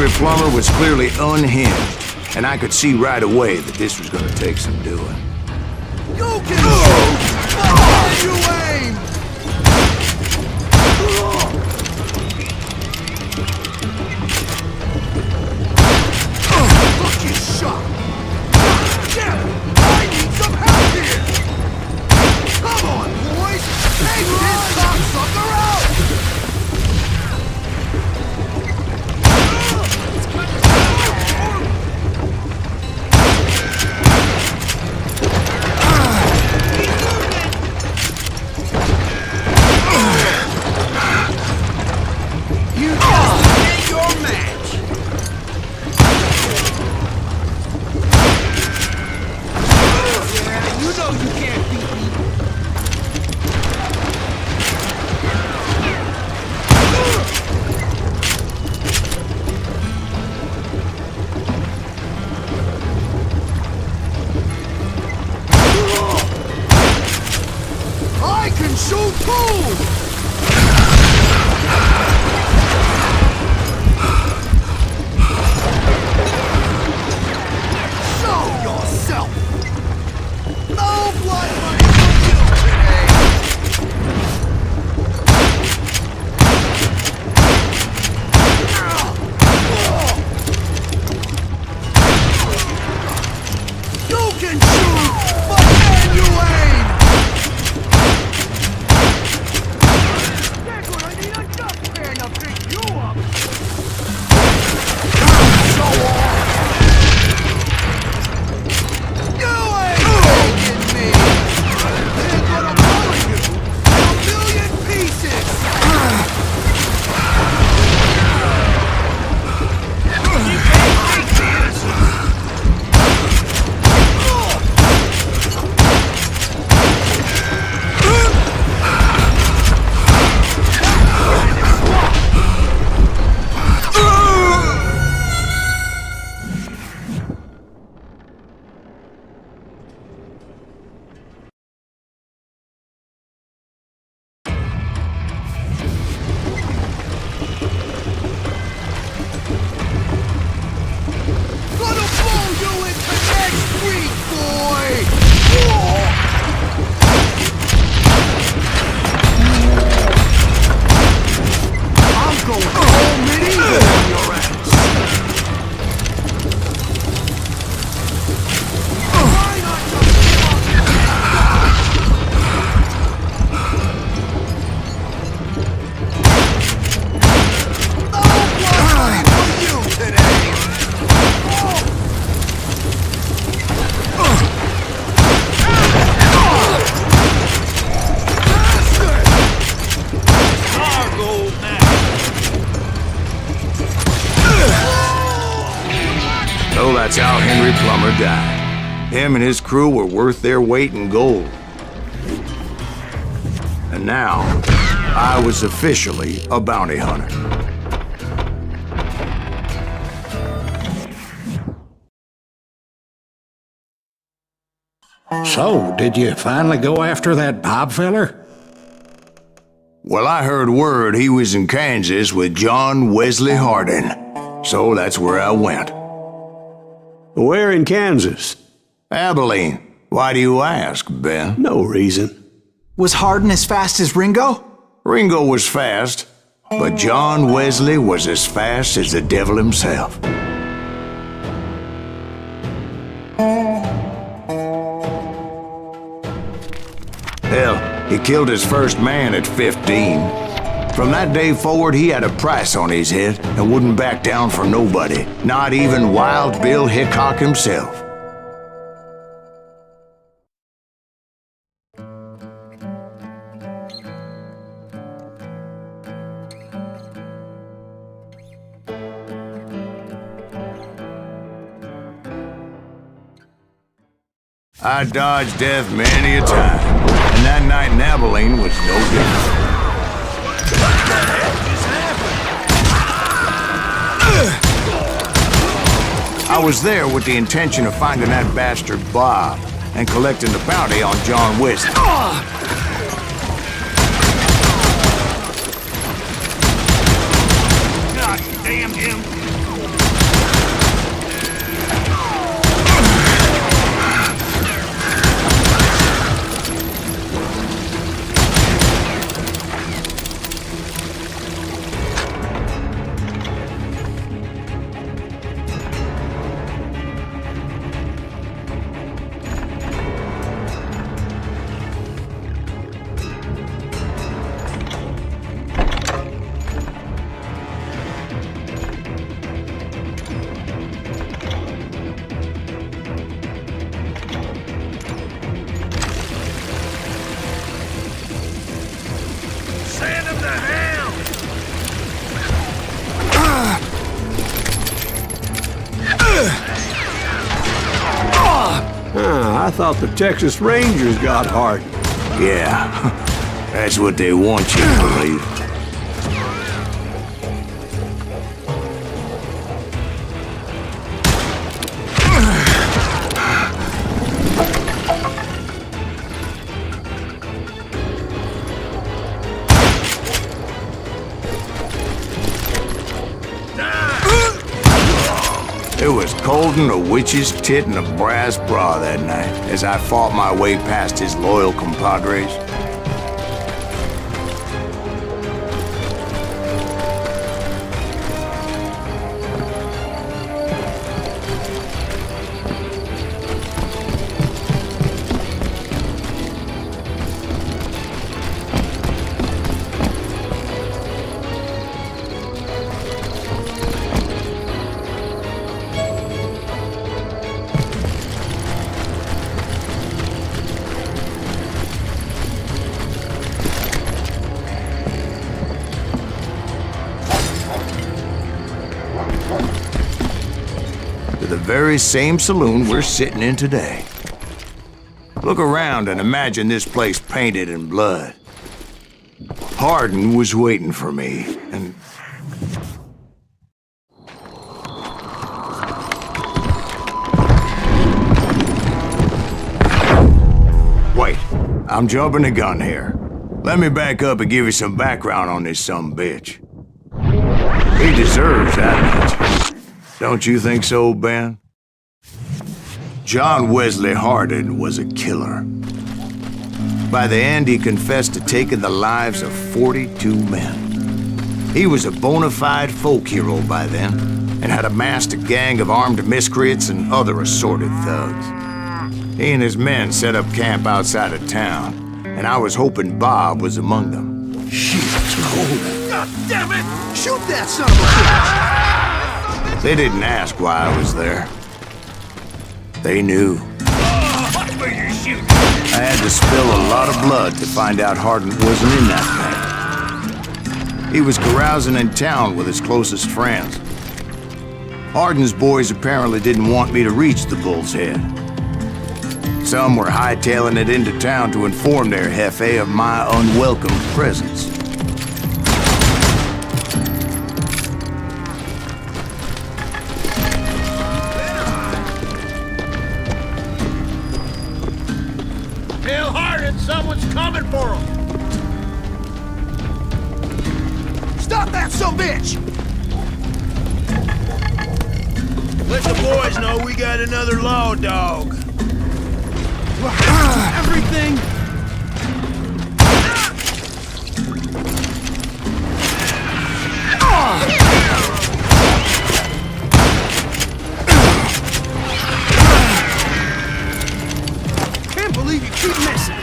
Henry Plummer was clearly unhinged, and I could see right away that this was gonna take some doing. You can shoot! But you aim! Look, you shot! Damn it! I need some help here! Come on, boys! Take this cocksucker out! That's how Henry Plummer died. Him and his crew were worth their weight in gold. And now, I was officially a bounty hunter. So, did you finally go after that Bob feller? Well, I heard word he was in Kansas with John Wesley Hardin. So that's where I went. Where in Kansas? Abilene. Why do you ask, Ben? No reason. Was Hardin as fast as Ringo? Ringo was fast, but John Wesley was as fast as the devil himself. Hell, he killed his first man at 15. From that day forward, he had a price on his head and wouldn't back down for nobody, not even Wild Bill Hickok himself. I dodged death many a time, and that night in Abilene was no different. What the heck just happened? I was there with the intention of finding that bastard Bob and collecting the bounty on John Wesley. God damn him! out the Texas Rangers got Harden. Yeah, that's what they want you to believe. It was cold in a witch's tit and a brass bra that night as I fought my way past his loyal compadres. The very same saloon we're sitting in today. Look around and imagine this place painted in blood. Harden was waiting for me, and... Wait, I'm jumping the gun here. Let me back up and give you some background on this sumbitch. He deserves that much. Don't you think so, Ben? John Wesley Harden was a killer. By the end, he confessed to taking the lives of 42 men. He was a bona fide folk hero by then, and had amassed a gang of armed miscreants and other assorted thugs. He and his men set up camp outside of town, and I was hoping Bob was among them. Shit, God damn it! Shoot that son of a bitch! They didn't ask why I was there. They knew. I had to spill a lot of blood to find out Harden wasn't in that thing. He was carousing in town with his closest friends. Harden's boys apparently didn't want me to reach the Bull's Head. Some were hightailing it into town to inform their jefe of my unwelcome presence. Someone's coming for him! Stop that sumbitch! Let the boys know we got another law dog. Everything... Can't believe you keep missing.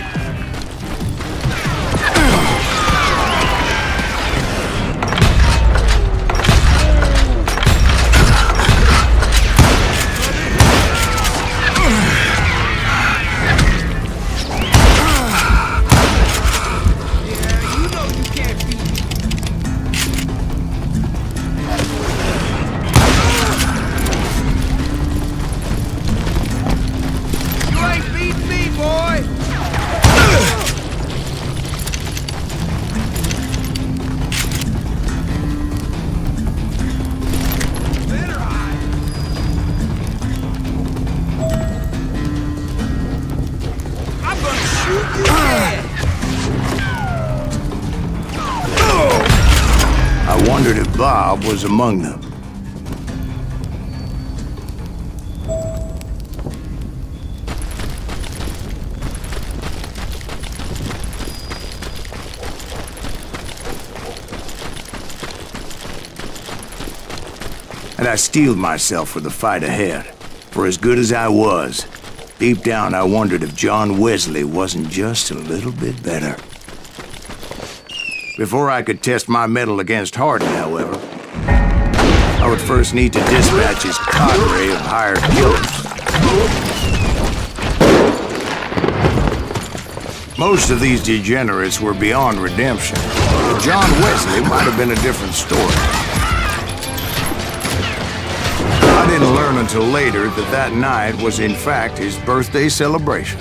I wondered if Bob was among them. And I steeled myself for the fight ahead. For as good as I was, deep down I wondered if John Wesley wasn't just a little bit better. Before I could test my mettle against Harden, however, I would first need to dispatch his cadre of hired killers. Most of these degenerates were beyond redemption, but John Wesley might have been a different story. I didn't learn until later that that night was in fact his birthday celebration.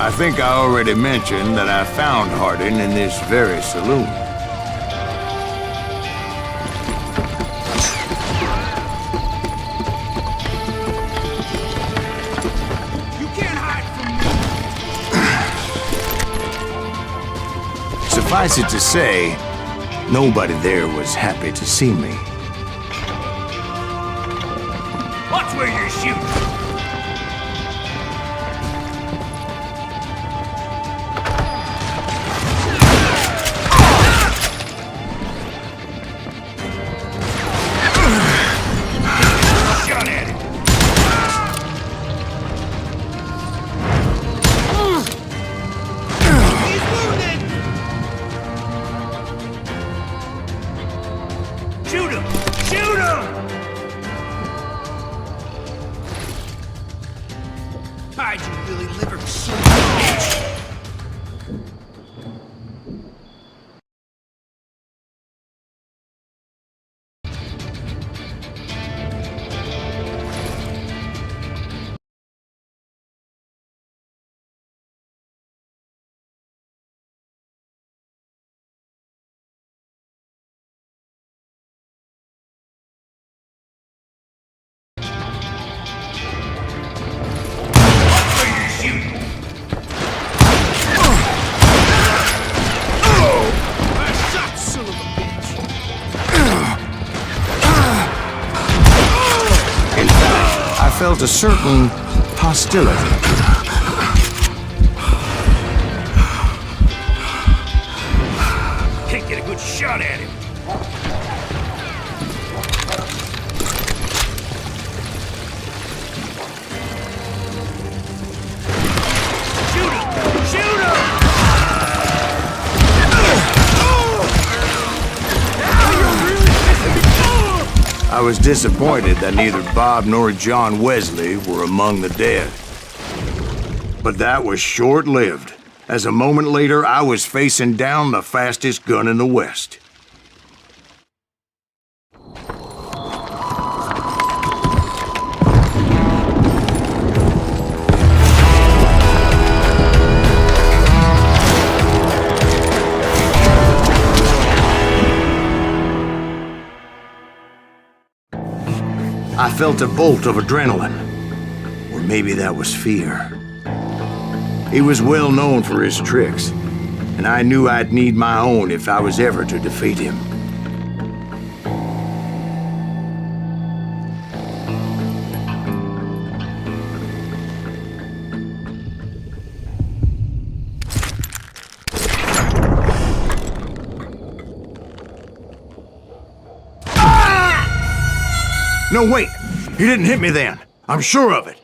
I think I already mentioned that I found Hardin in this very saloon. You can't hide from me! Suffice it to say, nobody there was happy to see me. Watch where you're shooting! Shoot him! Shoot him! Hide you Billy liver son of a bitch! I felt a certain hostility. Can't get a good shot at him. Shoot him! Shoot him! I was disappointed that neither Bob nor John Wesley were among the dead. But that was short-lived, as a moment later I was facing down the fastest gun in the West. I felt a bolt of adrenaline, or maybe that was fear. He was well known for his tricks, and I knew I'd need my own if I was ever to defeat him. No, wait! He didn't hit me then. I'm sure of it.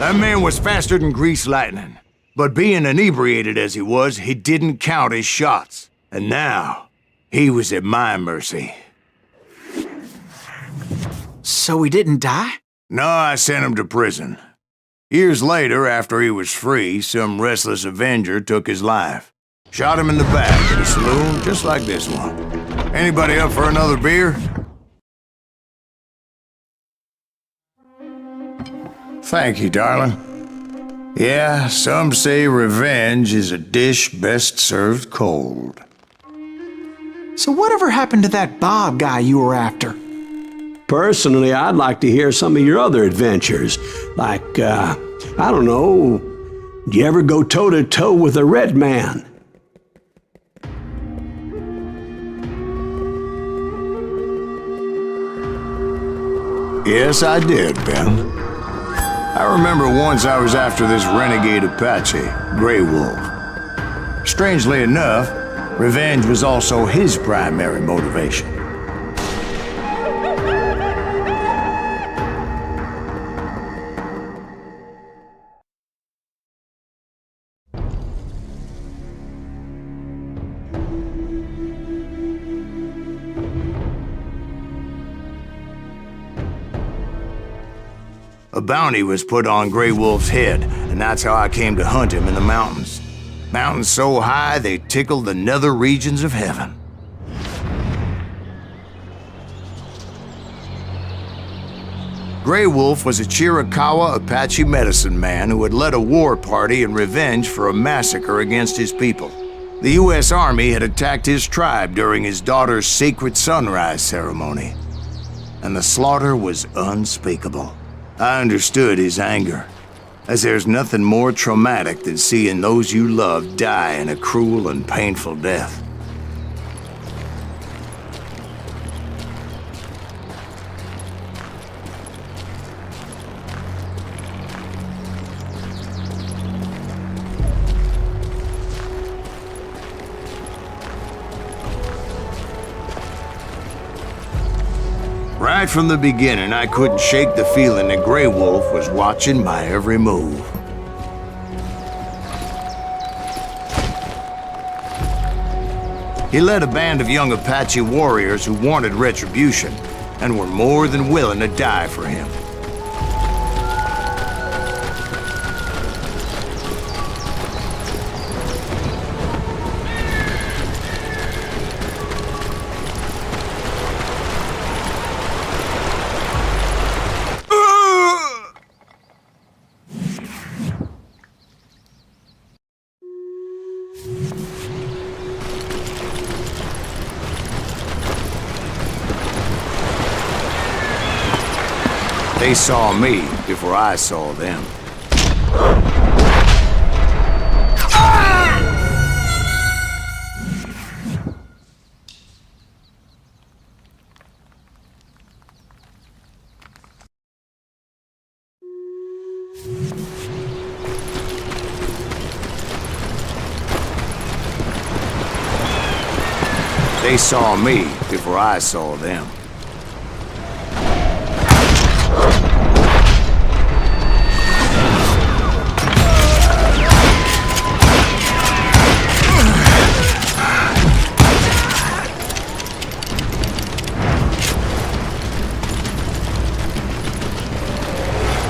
That man was faster than greased lightning. But being inebriated as he was, he didn't count his shots. And now, he was at my mercy. So he didn't die? No, I sent him to prison. Years later, after he was free, some restless Avenger took his life. Shot him in the back at a saloon just like this one. Anybody up for another beer? Thank you, darling. Yeah, some say revenge is a dish best served cold. So whatever happened to that Bob guy you were after? Personally, I'd like to hear some of your other adventures. Like, I don't know, did you ever go toe-to-toe with a red man? Yes, I did, Ben. I remember once I was after this renegade Apache, Grey Wolf. Strangely enough, revenge was also his primary motivation. A bounty was put on Grey Wolf's head, and that's how I came to hunt him in the mountains. Mountains so high they tickled the nether regions of heaven. Grey Wolf was a Chiricahua Apache medicine man who had led a war party in revenge for a massacre against his people. The U.S. Army had attacked his tribe during his daughter's sacred sunrise ceremony, and the slaughter was unspeakable. I understood his anger, as there's nothing more traumatic than seeing those you love die in a cruel and painful death. Right from the beginning, I couldn't shake the feeling that Grey Wolf was watching my every move. He led a band of young Apache warriors who wanted retribution and were more than willing to die for him. They saw me before I saw them. They saw me before I saw them.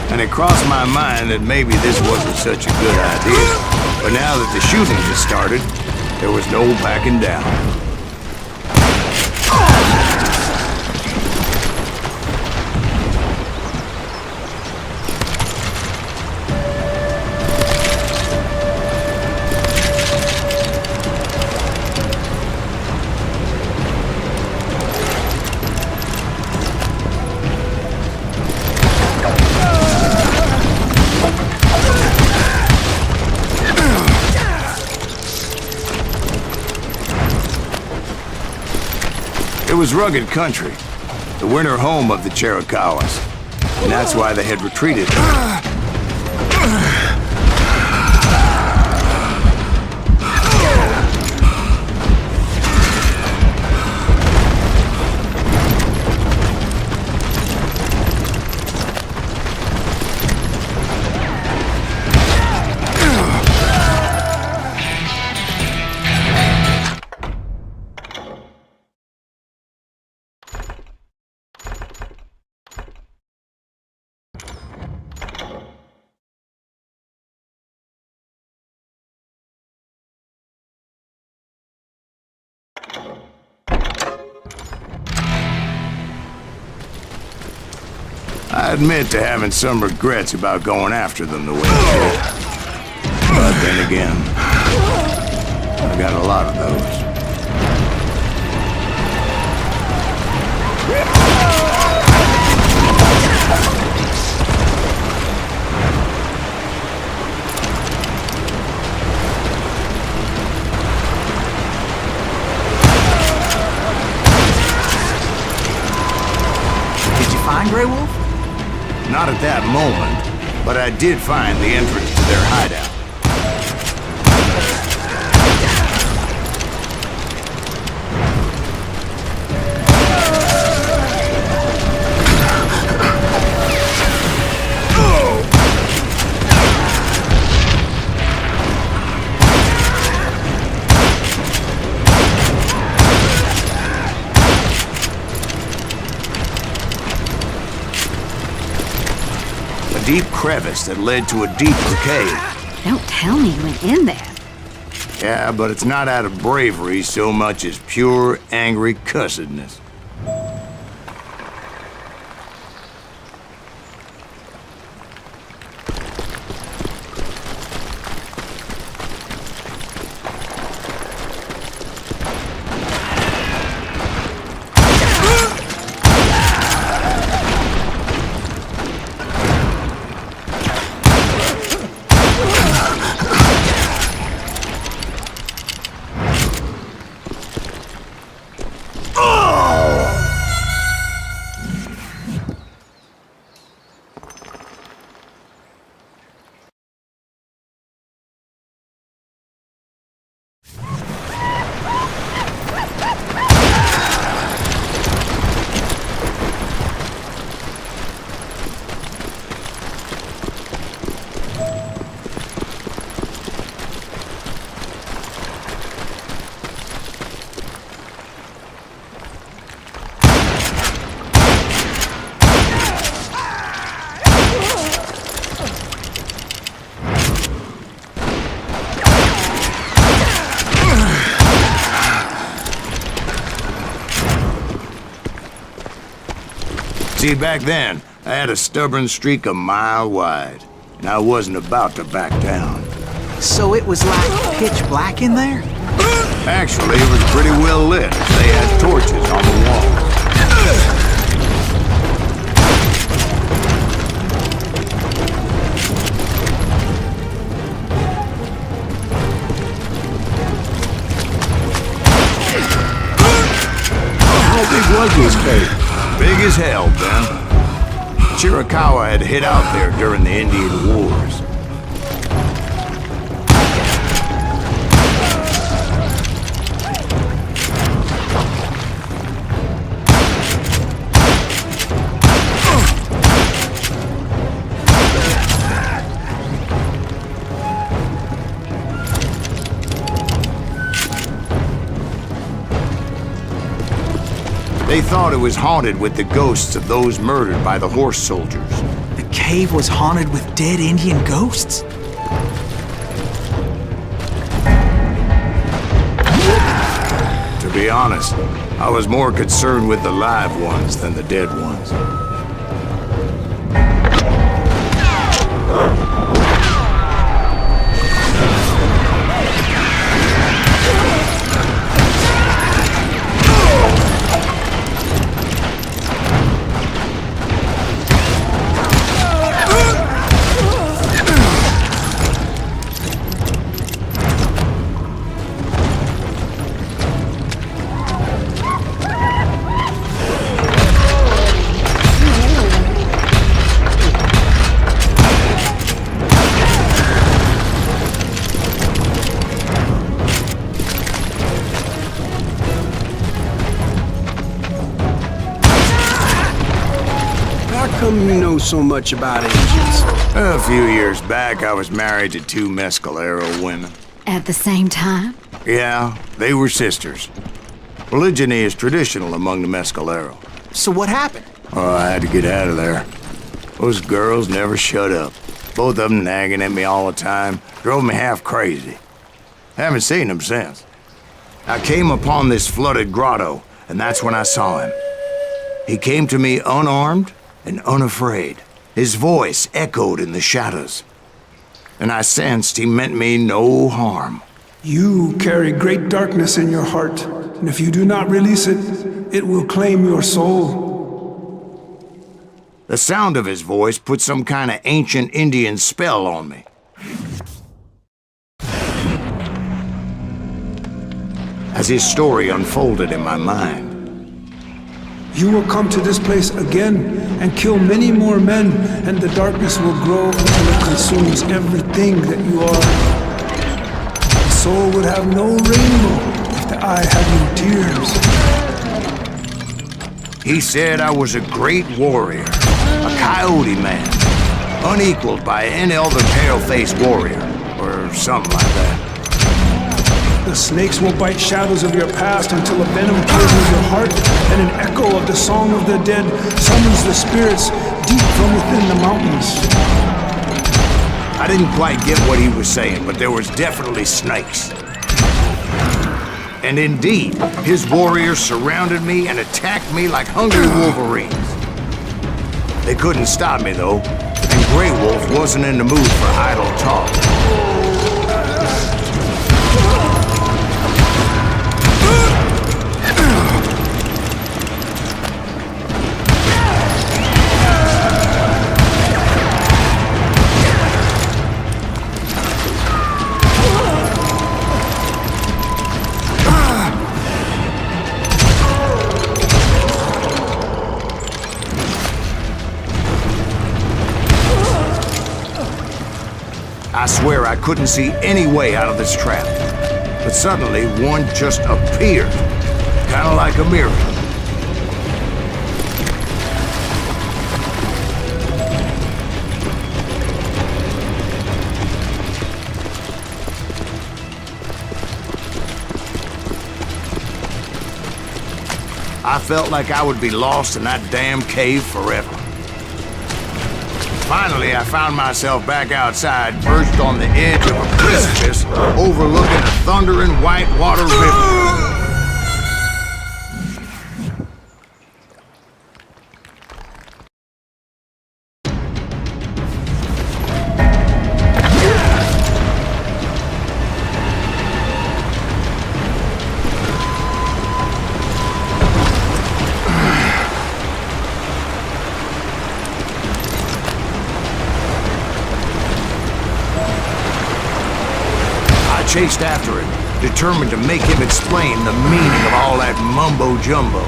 And it crossed my mind that maybe this wasn't such a good idea. But now that the shooting had started, there was no backing down. It was rugged country, the winter home of the Chiricahuas, and that's why they had retreated. I admit to having some regrets about going after them the way I did. But then again, I got a lot of those. Did you find Grey Wolf? Not at that moment, but I did find the entrance to their hideout. Deep crevice that led to a deeper cave. Don't tell me you went in there. Yeah, but it's not out of bravery so much as pure, angry cussedness. See, back then, I had a stubborn streak a mile wide, and I wasn't about to back down. So it was like pitch black in there? Actually, it was pretty well lit. They had torches on the walls. How big was this cave? Big as hell, Ben. Chiricahua had hid out there during the Indian Wars. They thought it was haunted with the ghosts of those murdered by the horse soldiers. The cave was haunted with dead Indian ghosts? To be honest, I was more concerned with the live ones than the dead ones. How come you know so much about Indians? A few years back, I was married to two Mescalero women. At the same time? Yeah, they were sisters. Polygyny is traditional among the Mescalero. So what happened? Oh, I had to get out of there. Those girls never shut up. Both of them nagging at me all the time. Drove me half crazy. Haven't seen them since. I came upon this flooded grotto, and that's when I saw him. He came to me unarmed and unafraid. His voice echoed in the shadows, and I sensed he meant me no harm. You carry great darkness in your heart, and if you do not release it, it will claim your soul. The sound of his voice put some kind of ancient Indian spell on me. As his story unfolded in my mind, You will come to this place again and kill many more men, and the darkness will grow until it consumes everything that you are. The soul would have no rainbow if the eye had no tears. he said I was a great warrior, a coyote man, unequaled by any other pale-faced warrior, or something like that. The snakes will bite shadows of your past until a venom poisons your heart, and an echo of the song of the dead summons the spirits deep from within the mountains. I didn't quite get what he was saying, but there was definitely snakes. And indeed, his warriors surrounded me and attacked me like hungry wolverines. They couldn't stop me, though, and Grey Wolf wasn't in the mood for idle talk. I swear I couldn't see any way out of this trap. But suddenly, one just appeared. Kind of like a miracle. I felt like I would be lost in that damn cave forever. Finally, I found myself back outside, perched on the edge of a precipice, overlooking a thundering white water river. Chased after him, determined to make him explain the meaning of all that mumbo-jumbo.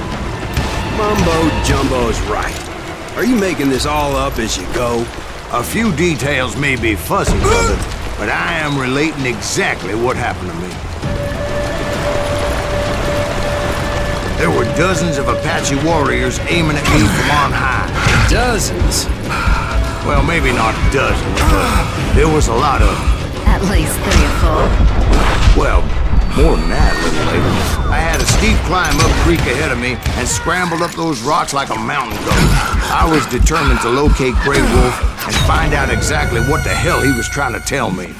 Mumbo-jumbo's right. Are you making this all up as you go? A few details may be fuzzy, brother, but I am relating exactly what happened to me. There were dozens of Apache warriors aiming at me from on high. Dozens? Well, maybe not dozens, but there was a lot of them. At least 3 or 4. Well, more than that, little lady. I had a steep climb up creek ahead of me and scrambled up those rocks like a mountain goat. I was determined to locate Grey Wolf and find out exactly what the hell he was trying to tell me.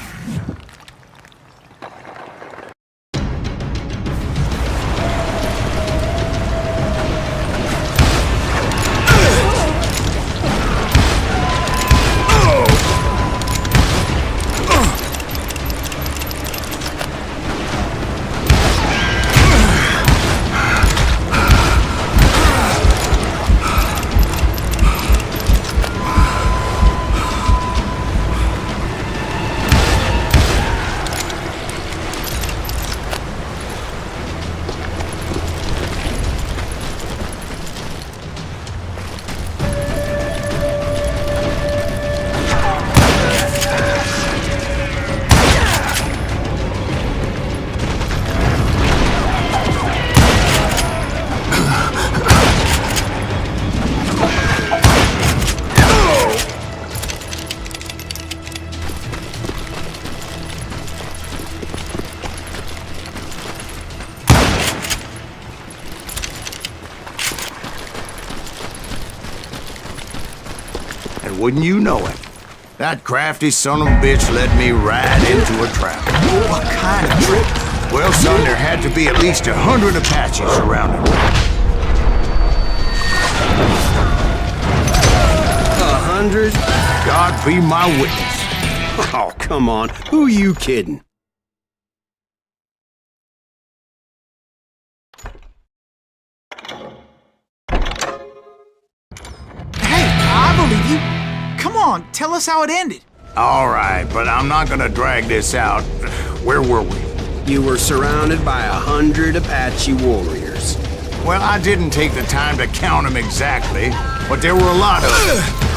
Wouldn't you know it? That crafty son of a bitch led me right into a trap. What kind of trick? Well, son, there had to be at least 100 Apaches surrounding me. 100? God be my witness. Oh, come on. Who you kidding? Hey, I believe you. Come on, tell us how it ended. All right, but I'm not gonna drag this out. Where were we? You were surrounded by 100 Apache warriors. Well, I didn't take the time to count them exactly, but there were a lot of them.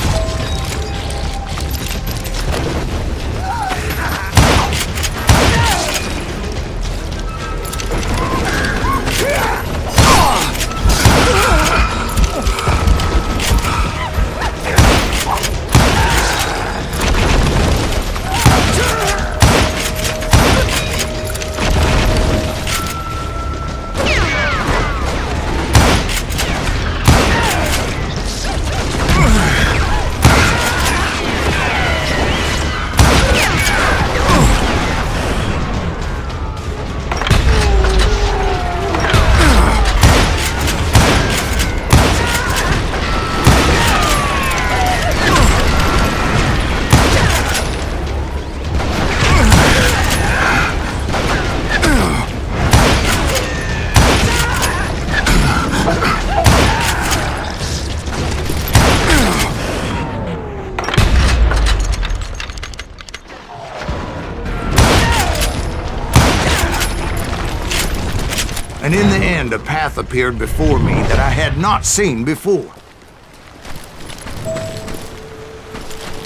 And in the end, a path appeared before me that I had not seen before.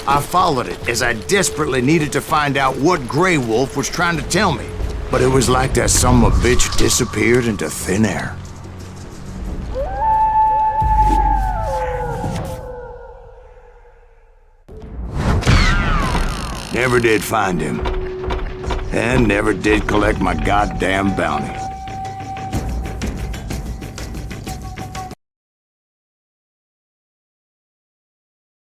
I followed it as I desperately needed to find out what Grey Wolf was trying to tell me. But it was like that son of a bitch disappeared into thin air. Never did find him. And never did collect my goddamn bounty.